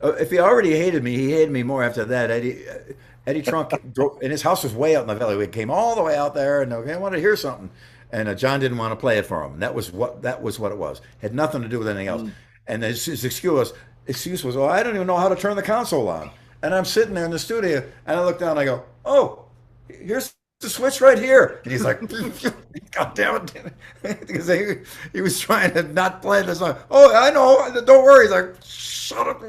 If he already hated me, he hated me more after that. Eddie Trunk drove, and his house was way out in the valley. We came all the way out there, and I wanted to hear something. And John didn't want to play it for him. That was what it was. Had nothing to do with anything else. And his excuse was, I don't even know how to turn the console on. And I'm sitting there in the studio, and I look down, and I go, oh, here's the switch right here. And he's like, God damn it. Because he was trying to not play the song. Oh, I know. Don't worry. He's like, shut up.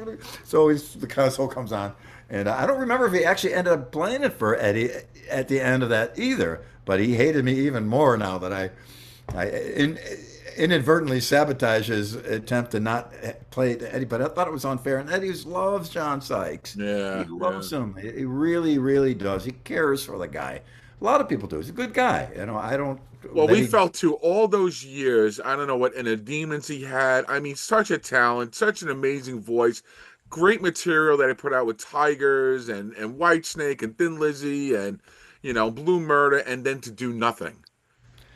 So the console comes on, And I don't remember if he actually ended up playing it for Eddie at the end of that either. But he hated me even more now that I inadvertently sabotaged his attempt to not play Eddie. But I thought it was unfair. And Eddie loves John Sykes. He Yeah, yeah. loves him. He really, really does. He cares for the guy. A lot of people do. He's a good guy. I don't. Well, That we he, felt too all those years. I don't know what inner demons he had. I mean, such a talent, such an amazing voice, great material that he put out with Tigers and Whitesnake and Thin Lizzy and Blue Murder, and then to do nothing.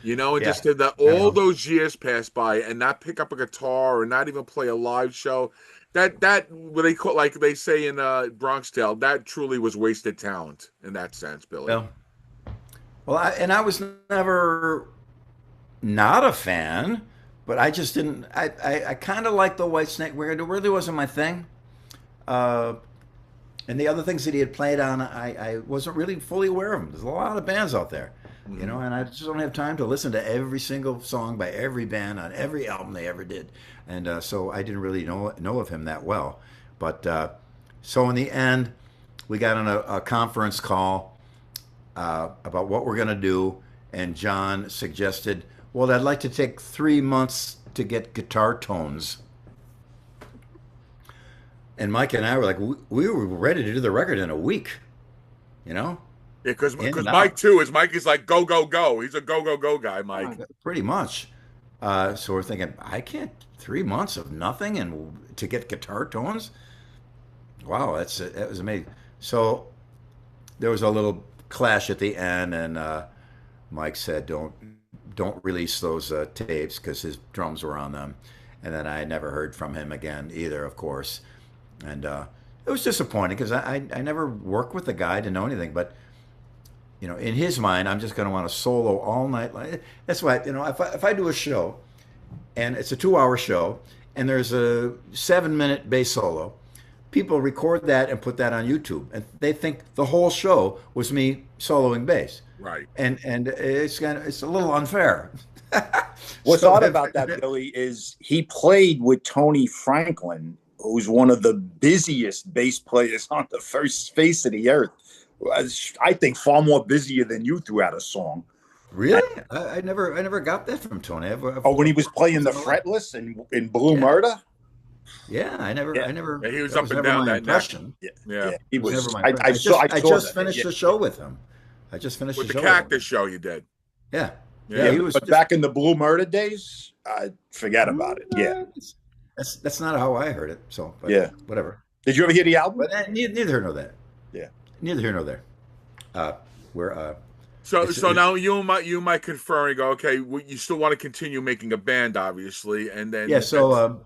And yeah, just did that I all know. those years pass by and not pick up a guitar or not even play a live show. That what they call, like they say in Bronx Tale, that truly was wasted talent in that sense, Billy. Well, I was never not a fan, but I just didn't. I kind of liked the White Snake record. It really wasn't my thing. Uh, and the other things that he had played on, I wasn't really fully aware of them. There's a lot of bands out there, Mhm. and I just don't have time to listen to every single song by every band on every album they ever did. And so I didn't really know of him that well. But so in the end, we got on a conference call about what we're going to do, and John suggested, well, I'd like to take 3 months to get guitar tones. And Mike and I were like, we were ready to do the record in a week, you know, Yeah, because in and Mike out. too is Mike is like go go go. He's a go go go guy, Mike. Pretty much. So we're thinking, I can't 3 months of nothing and to get guitar tones. Wow, that was amazing. So there was a little clash at the end, and Mike said, don't release those tapes because his drums were on them. And then I never heard from him again either, of course. And it was disappointing because I never worked with the guy to know anything. But in his mind, I'm just going to want to solo all night. That's why if I do a show and it's a 2 hour show and there's a 7 minute bass solo, people record that and put that on YouTube, and they think the whole show was me soloing bass, Right. and it's a little unfair. What's So odd about that, Billy, is he played with Tony Franklin, who's one of the busiest bass players on the first face of the earth. I think far more busier than you throughout a song. And, Really, I never got that from Tony. when he was playing Was the that a- fretless in Blue yeah, Murder, yeah. I never, yeah, I never. Yeah, he was That up was and never down my that neck. impression. yeah, Yeah. yeah, he It was never was. my I, impression. I saw. I I saw just that. finished Yeah, the show with him. I just finished With the the show with Cactus him. show you did. Yeah, yeah. Yeah. yeah. He was But just. back in the Blue Murder days, forget about it. Yeah, That's not how I heard it. So, but yeah. whatever. Did you ever hear the album? But neither here nor there. Yeah. Neither here nor there. Uh, we're So it's so now you might confer and go, okay, you still want to continue making a band, obviously, and yeah. then So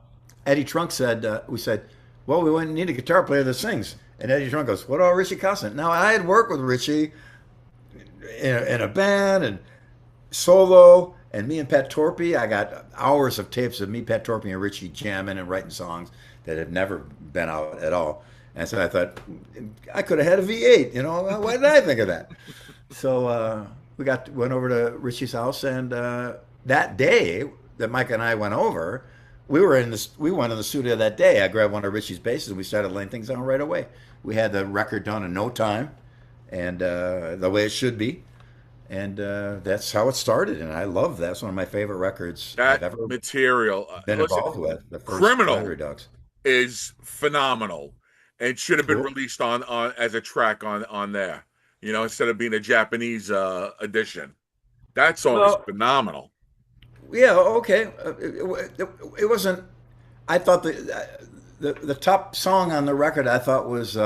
Eddie Trunk said we said, well, we wouldn't need a guitar player that sings. And Eddie Trunk goes, what about Richie Costin? Now I had worked with Richie in a band and solo, and me and Pat Torpy. I got hours of tapes of me, Pat Torpy, and Richie jamming and writing songs that had never been out at all. And so I thought I could have had a V8. Why did I think of that? So we went over to Richie's house, and that day that Mike and I went over, we went in the studio that day. I grabbed one of Richie's basses, and we started laying things down right away. We had the record done in no time, and the way it should be, and that's how it started. And I love that. It's one of my favorite records I've that ever material. been Listen, involved with. The first Criminal Winery Dogs. is phenomenal and should have been Cool. released on as a track on there. Instead of being a Japanese edition. That song is Well, phenomenal. yeah, okay. It wasn't. I thought the top song on the record I thought was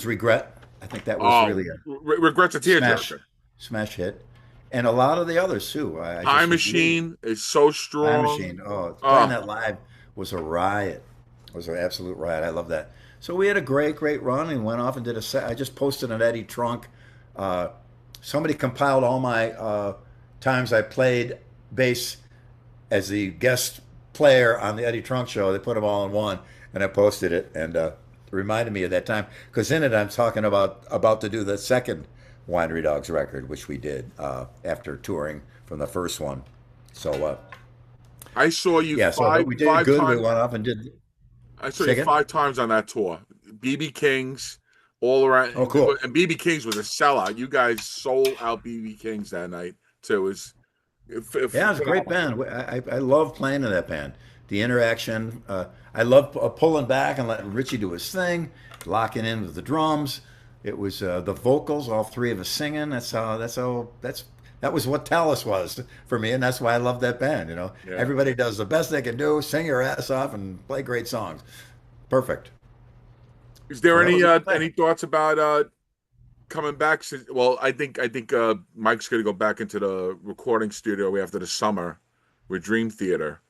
"Regret." I think that was Oh, really a Regrets a smash Tearjerker. smash hit, and a lot of the others too. I Time just really Machine is so Time strong. Machine. Oh, playing Oh, that live was a riot. It was an absolute riot. I love that. So we had a great run and went off and did a set. I just posted on Eddie Trunk. Uh, Somebody compiled all my times I played bass as the guest player on the Eddie Trunk show. They put them all in one, and I posted it, and it reminded me of that time because in it I'm talking about to do the second Winery Dogs record, which we did after touring from the first one. So I saw you yeah, so five we did five good. We times. went off and did I saw you second. 5 times on that tour. BB King's, all around. Oh, cool. And BB King's was a sellout. You guys sold out BB King's that night too. It was Yeah, it's a great phenomenal. band. I love playing in that band. The interaction. I love pulling back and letting Richie do his thing, locking in with the drums. It was the vocals, all three of us singing. That was what Talas was for me, and that's why I love that band. Yeah. Everybody does the best they can do, sing your ass off, and play great songs. Perfect. Is So there that was a good any band. thoughts about coming back? Well, I think Mike's going to go back into the recording studio after the summer with Dream Theater.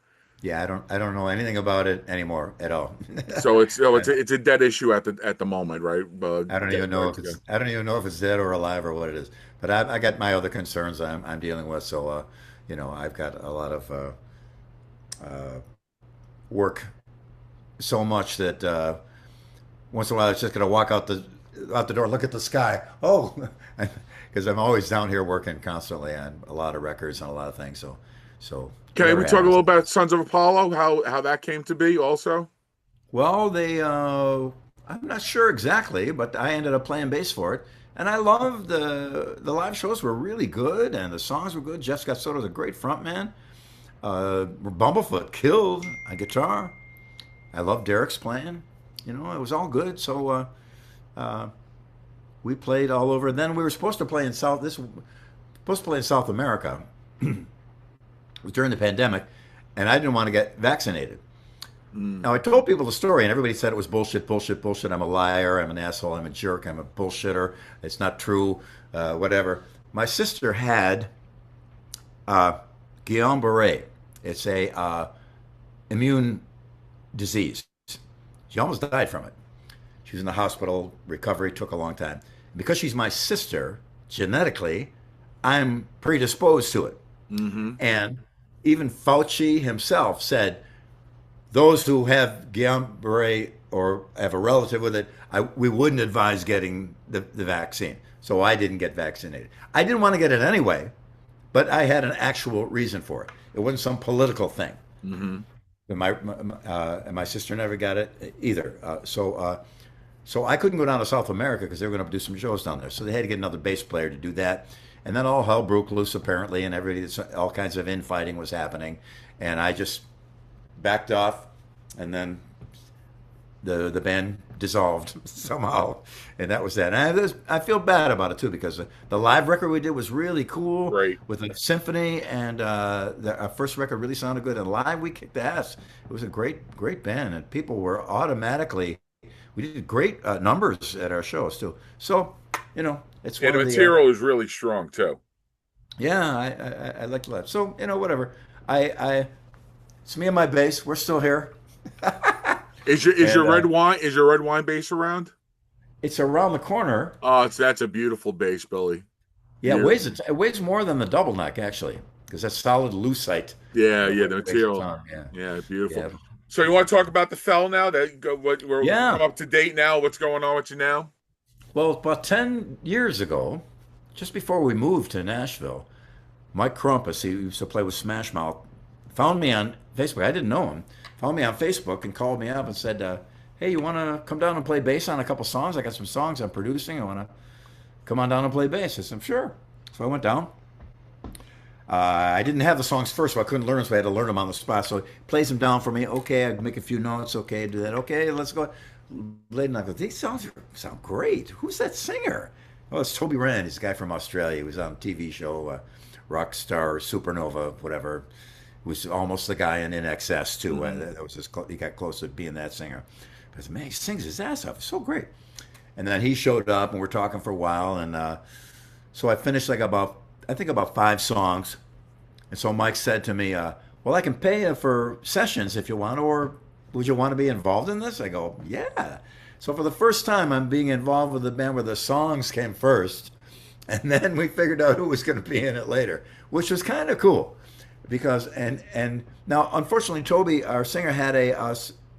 Yeah, I don't know anything about it anymore at all. So I, it's a dead issue at the moment, right? I don't even Getting know ready if to go. I don't even know if it's dead or alive or what it is. But I got my other concerns I'm dealing with. So I've got a lot of uh, work, so much that once in a while it's just gonna walk out the door, look at the sky. Oh, because I'm always down here working constantly on a lot of records and a lot of things. So Okay, whatever we talk a happens. little about Sons of Apollo, how that came to be also. Well, I'm not sure exactly, but I ended up playing bass for it. And I loved the live shows were really good and the songs were good. Jeff Scott Soto's a great frontman. Bumblefoot killed on guitar. I love Derek's playing. It was all good. So uh, we played all over. Then we were supposed to play in South America. It was during the pandemic, and I didn't want to get vaccinated. Mm. Now, I told people the story, and everybody said it was bullshit, bullshit, bullshit. I'm a liar. I'm an asshole. I'm a jerk. I'm a bullshitter. It's not true. Whatever. My sister had Guillain-Barré. It's a immune disease. She almost died from it. She was in the hospital. Recovery took a long time. Because she's my sister, genetically, I'm predisposed to it. Hmm. And even Fauci himself said those who have Guillain-Barré or have a relative with it, we wouldn't advise getting the vaccine. So I didn't get vaccinated. I didn't want to get it anyway, but I had an actual reason for it. It wasn't some political thing. Hmm. And my sister never got it either. So I couldn't go down to South America because they were going to do some shows down there. So they had to get another bass player to do that. And then all hell broke loose apparently, and all kinds of infighting was happening. And I just backed off, and then the band dissolved somehow, and that was that. And I feel bad about it too because the live record we did was really cool Great. with a symphony, and our first record really sounded good. And live we kicked ass. It was a great band, and people were automatically. We did great numbers at our shows too. So it's Yeah, one the of the material is really strong too. yeah. I like to laugh. So whatever. I it's me and my bass. We're still here. Is And your red wine base around? it's around the corner. Oh, that's a beautiful base, Billy. Yeah, Beautiful. it weighs more than the double neck actually, because that's solid lucite. Yeah, the Weighs a material. ton. Yeah, Yeah, beautiful. yeah, So you want to talk about the fell now? We're come yeah. up to date now. What's going on with you now? Well, about 10 years ago, just before we moved to Nashville, Mike Crumpus, he used to play with Smash Mouth, found me on Facebook. I didn't know him. Found me on Facebook and called me up and said, "Hey, you want to come down and play bass on a couple songs? I got some songs I'm producing. I want to come on down and play bass." I said, "Sure." So I went down. I didn't have the songs first, so I couldn't learn them, so I had to learn them on the spot. So he plays them down for me. Okay, I'd make a few notes. Okay, do that. Okay, let's go. Late and I go, these songs sound great. Who's that singer? Oh, it's Toby Rand. He's a guy from Australia. He was on a TV show, Rockstar, Supernova, whatever. He was almost the guy in NXS too. Hmm. That was he got close to being that singer. But I said, man, he sings his ass off. It's so great. And then he showed up, and we're talking for a while, and so I finished I think about 5 songs. And so Mike said to me, "Well, I can pay you for sessions if you want, or would you want to be involved in this?" I go, "Yeah." So for the first time, I'm being involved with the band where the songs came first, and then we figured out who was going to be in it later, which was kind of cool, because and now unfortunately Toby, our singer, had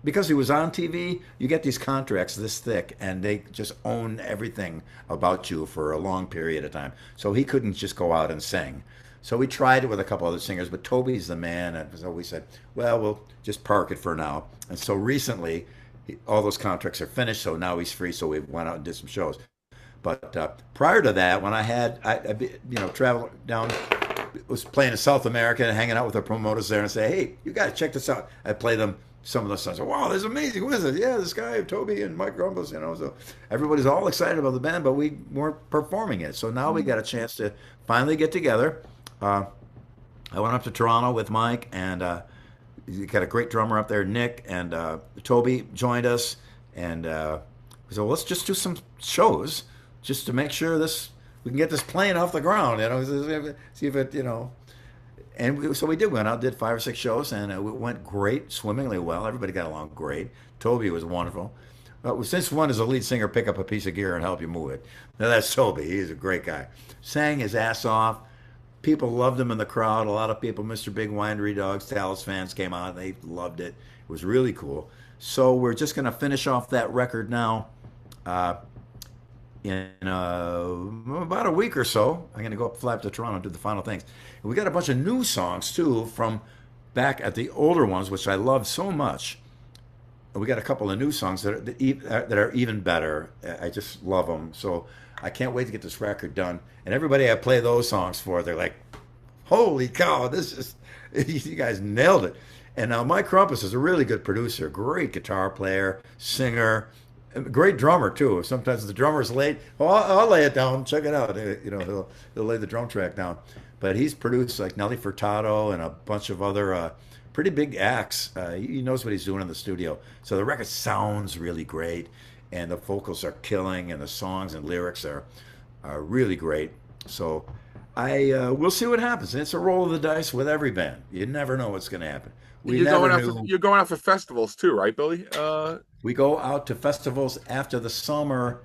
because he was on TV, you get these contracts this thick, and they just own everything about you for a long period of time. So he couldn't just go out and sing. So we tried it with a couple other singers, but Toby's the man, and so we said, well, we'll just park it for now. And so recently, all those contracts are finished, so now he's free. So we went out and did some shows. But prior to that, when traveled down, was playing in South America and hanging out with the promoters there and say, hey, you got to check this out. I play them some of the songs. Wow, this is amazing. Who is it? Yeah, this guy, Toby and Mike Grumbles, So everybody's all excited about the band, but we weren't performing it. So now we got a chance to finally get together. I went up to Toronto with Mike, and you got a great drummer up there, Nick, and Toby joined us. And we said, well, let's just do some shows just to make sure we can get this plane off the ground, see if it, And so we did. We went out, did 5 or 6 shows, and it went great, swimmingly well. Everybody got along great. Toby was wonderful. Since when does a lead singer pick up a piece of gear and help you move it? Now, that's Toby. He's a great guy. Sang his ass off. People loved him in the crowd. A lot of people, Mr.Big, Winery Dogs, Talas fans came out. They loved it. It was really cool. So we're just going to finish off that record now. In about a week or so, I'm going to go fly up to Toronto and do the final things. And we got a bunch of new songs, too, from back at the older ones, which I love so much. And we got a couple of new songs that are even better. I just love them. So I can't wait to get this record done. And everybody I play those songs for, they're like, holy cow, you guys nailed it. And now Mike Crumpus is a really good producer, great guitar player, singer, great drummer too. Sometimes the drummer's late. Oh, I'll lay it down. Check it out. He'll lay the drum track down. But he's produced like Nelly Furtado and a bunch of other pretty big acts. He knows what he's doing in the studio. So the record sounds really great, and the vocals are killing, and the songs and lyrics are really great. So we'll see what happens. It's a roll of the dice with every band. You never know what's going to happen. You're going out for festivals too, right, Billy? We go out to festivals after the summer.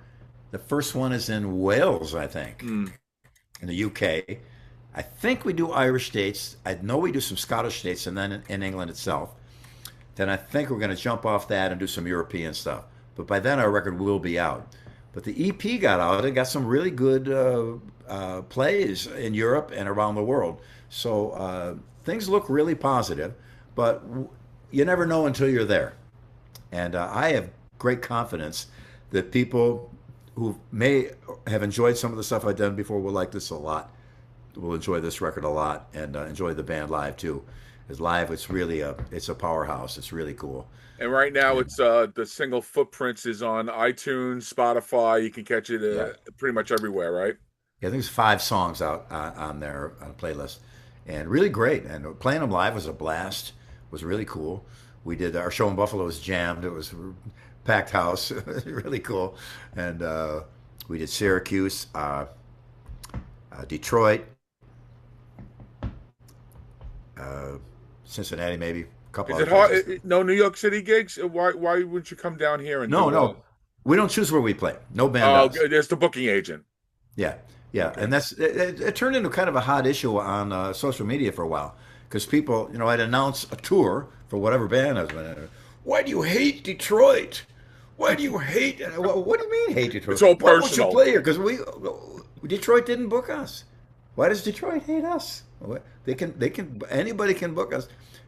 The first one is in Wales, I think, in the UK. I think we do Irish dates. I know we do some Scottish dates, and then in England itself. Then I think we're going to jump off that and do some European stuff. But by then our record will be out. But the EP got out and got some really good plays in Europe and around the world. So things look really positive, but you never know until you're there. And I have great confidence that people who may have enjoyed some of the stuff I've done before will like this a lot, will enjoy this record a lot, and enjoy the band live too. Because live, it's really it's a powerhouse. It's really cool. And right now, it's the single Footprints is on iTunes, Spotify. You can catch it pretty much everywhere, right? Yeah, I think there's 5 songs out on there on a playlist, and really great. And playing them live was a blast. It was really cool. We did our show in Buffalo was jammed. It was a packed house. Really cool. And we did Syracuse, Detroit, Cincinnati, maybe. A couple. Is it hard? No New York City gigs? Why wouldn't you come down here and No. We don't choose where we play. No band does. There's the booking agent. Yeah. Okay. And it turned into kind of a hot issue on social media for a while. Because people, I'd announce a tour for whatever band I was in. Why do you hate Detroit? Why do you hate? What do you mean hate Detroit? It's all personal. Why won't you play here? Because Detroit didn't book us. Why does Detroit hate us? Anybody can book us.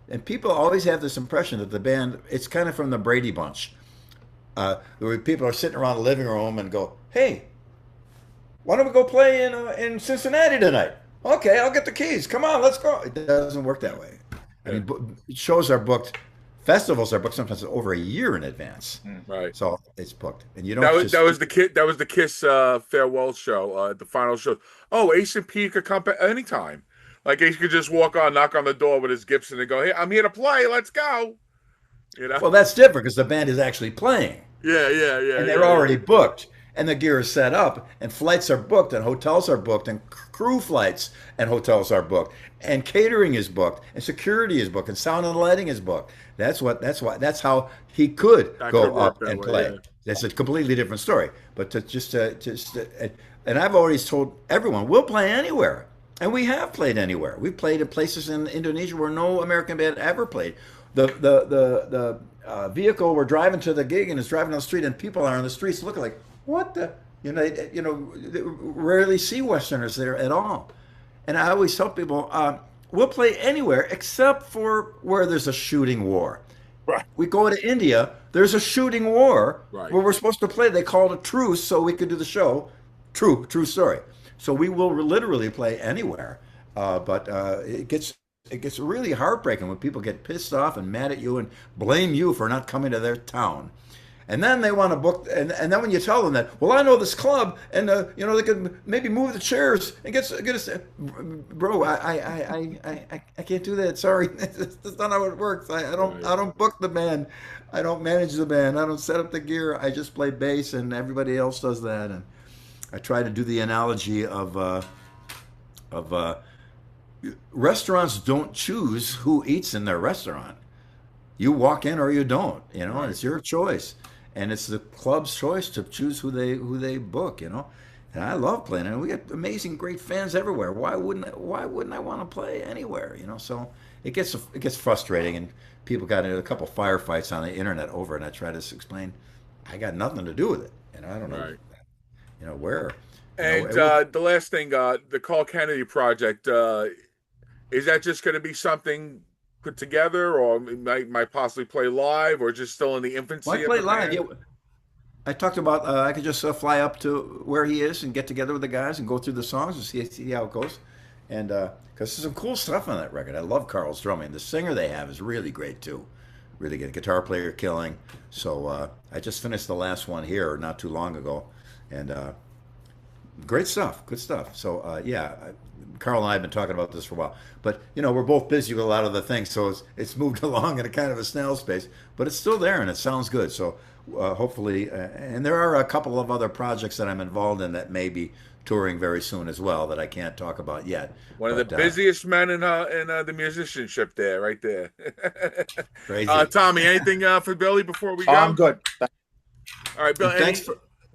And people always have this impression that the band, it's kind of from the Brady Bunch, where people are sitting around the living room and go, hey, why don't we go play in Cincinnati tonight? Okay, I'll get the keys. Come on, let's go. It doesn't work that way. I mean, shows are booked, festivals are booked sometimes over a year in advance. Right. So it's booked, and you don't. That was the Kiss farewell show, the final show. Oh, Ace and Pete could come anytime. Like Ace could just walk on, knock on the door with his Gibson, and go, "Hey, I'm here to play. Let's go." Well, that's different because the band is actually playing. Yeah. And they're already booked. And the gear is set up, and flights are booked, and hotels are booked, and crew flights and hotels are booked, and catering is booked, and security is booked, and sound and lighting is booked. That's how he could go up and play. Yeah. That's a completely different story. But and I've always told everyone, we'll play anywhere, and we have played anywhere. We've played in places in Indonesia where no American band ever played. The vehicle we're driving to the gig and is driving down the street, and people are on the streets looking like, what the, they rarely see Westerners there at all. And I always tell people, we'll play anywhere except for where there's a shooting war. Right. We go to India, there's a shooting war Right. where we're supposed to play. They called a truce so we could do the show. True story. So we will literally play anywhere. But it gets really heartbreaking when people get pissed off and mad at you and blame you for not coming to their town. And then they want to book, and then when you tell them that, well, I know this club, and they can maybe move the chairs and get us, bro. I can't do that. Sorry, that's not how it works. Right. I don't book the band, I don't manage the band, I don't set up the gear. I just play bass, and everybody else does that. And I try to do the analogy of restaurants don't choose who eats in their restaurant. You walk in or you don't, and Right. it's your choice, and it's the club's choice to choose who they book. And I love playing, and we get amazing, great fans everywhere. Why wouldn't I want to play anywhere? So it gets frustrating, and people got into a couple firefights on the internet over, and I try to explain, I got nothing to do with it, and I don't know, Right. where, And it was. the last thing, the Call Kennedy project, is that just going to be something put together, or might possibly play live, or just still in the Well, I infancy of play the live. band? Yeah, I talked about I could just fly up to where he is and get together with the guys and go through the songs and see how it goes. And because there's some cool stuff on that record. I love Carl's drumming. The singer they have is really great too. Really good guitar player, killing. So I just finished the last one here not too long ago, and great stuff, good stuff. So yeah, Carl and I have been talking about this for a while, but we're both busy with a lot of the things, so it's moved along at a kind of a snail's pace, but it's still there and it sounds good. So hopefully, and there are a couple of other projects that I'm involved in that may be touring very soon as well that I can't talk about yet. One of the But busiest men in the musicianship there, right there. crazy. Tommy, anything for Billy before we Oh, go? I'm good. All right, Bill. And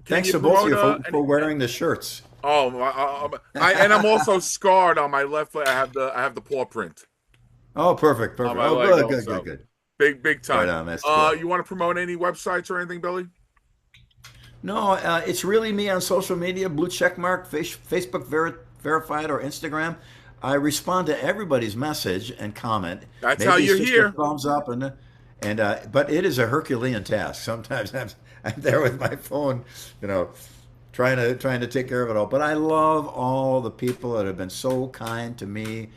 Can thanks you to both of promote you any? for wearing the shirts. Oh, and I'm also scarred on my left leg. I have the paw print Oh, perfect, on perfect. my Oh, leg good, good, good, also. good. Big Right time. on, that's cool. You want to promote any websites or anything, Billy? No, it's really me on social media, blue check mark, Facebook verified or Instagram. I respond to everybody's message and comment. That's how Maybe it's you're just a here. thumbs up and but it is a Herculean task. Sometimes I'm there with my phone, trying to take care of it all. But I love all the people that have been so kind to me.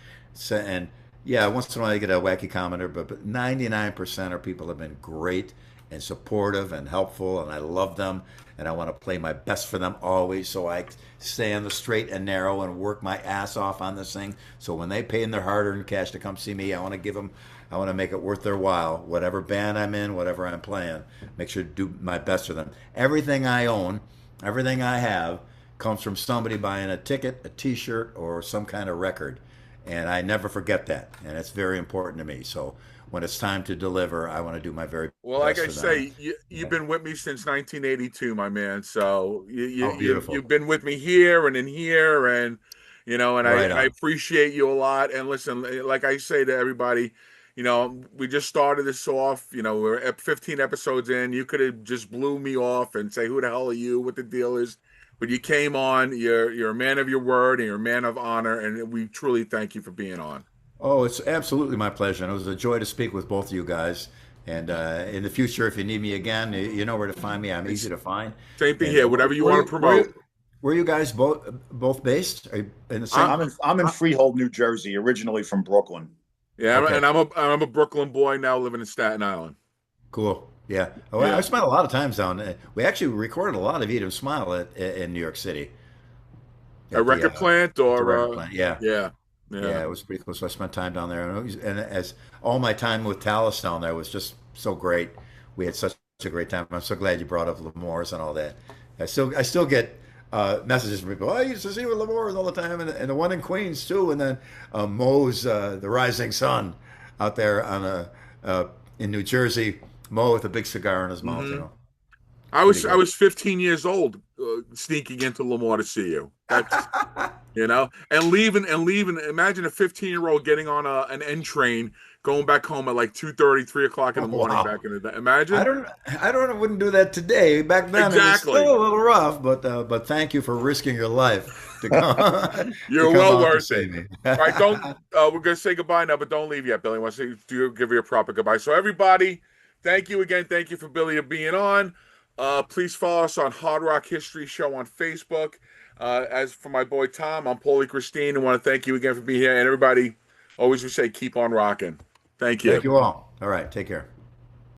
And yeah, once in a while I get a wacky commenter, but 99% of people have been great and supportive and helpful, and I love them, and I want to play my best for them always. So I stay on the straight and narrow and work my ass off on this thing. So when they pay in their hard-earned cash to come see me, I want to give them. I want to make it worth their while. Whatever band I'm in, whatever I'm playing, make sure to do my best for them. Everything I own, everything I have, comes from somebody buying a ticket, a T-shirt, or some kind of record, and I never forget that, and it's very important to me. So when it's time to deliver, I want to do my very Well, like best I for them. say, you've Yeah. been with me since 1982, my man. So Oh, you've beautiful. been with me here and in here, and and Right I on. appreciate you a lot. And listen, like I say to everybody, we just started this off. We're at 15 episodes in. You could have just blew me off and say, "Who the hell are you? What the deal is?" But you came on. You're a man of your word, and you're a man of honor, and we truly thank you for being on. Oh, it's absolutely my pleasure. And it was a joy to speak with both of you guys. And in the future, if you need me again, you know where to find me. I'm easy It's to find. same thing And here. Whatever you want to promote. where you guys both based? Are you in the I, same? I'm in Freehold, New Jersey, originally from Brooklyn. yeah, and Okay, I'm a Brooklyn boy now, living in Staten Island. cool. Yeah. Oh, I Yeah, spent a lot of times down there. We actually recorded a lot of Eat 'em Smile in New York City a at the record plant record plant. Yeah. yeah, Yeah, yeah. it was pretty cool. So I spent time down there, and as all my time with Talas down there was just so great. We had such a great time. I'm so glad you brought up Lemoore's and all that. I still get messages from people. "Oh, I used to see you with Lemoore's all the time, and the one in Queens too, and then Moe's The Rising Sun out there in New Jersey. Moe with a big cigar in his mouth. hmm I Pretty was I good. was 15 years old, sneaking into Lemoore to see you. That's and leaving. Imagine a 15-year-old getting on an N train, going back home at like 2:30, 3 o'clock in the morning Wow. back in the day. I Imagine. don't, I wouldn't do that today. Back then, it was Exactly. still a little rough, but thank you for risking your life to come to You're come well out to worth see it. me. All right, don't. We're gonna say goodbye now, but don't leave yet, Billy. I want to give you a proper goodbye. So everybody, Thank you again. Thank you for Billy being on. Please follow us on Hard Rock History Show on Facebook. As for my boy Tom, I'm Paulie Christine. I want to thank you again for being here. And everybody, always we say, keep on rocking. Thank Thank you. you all. All right, take care.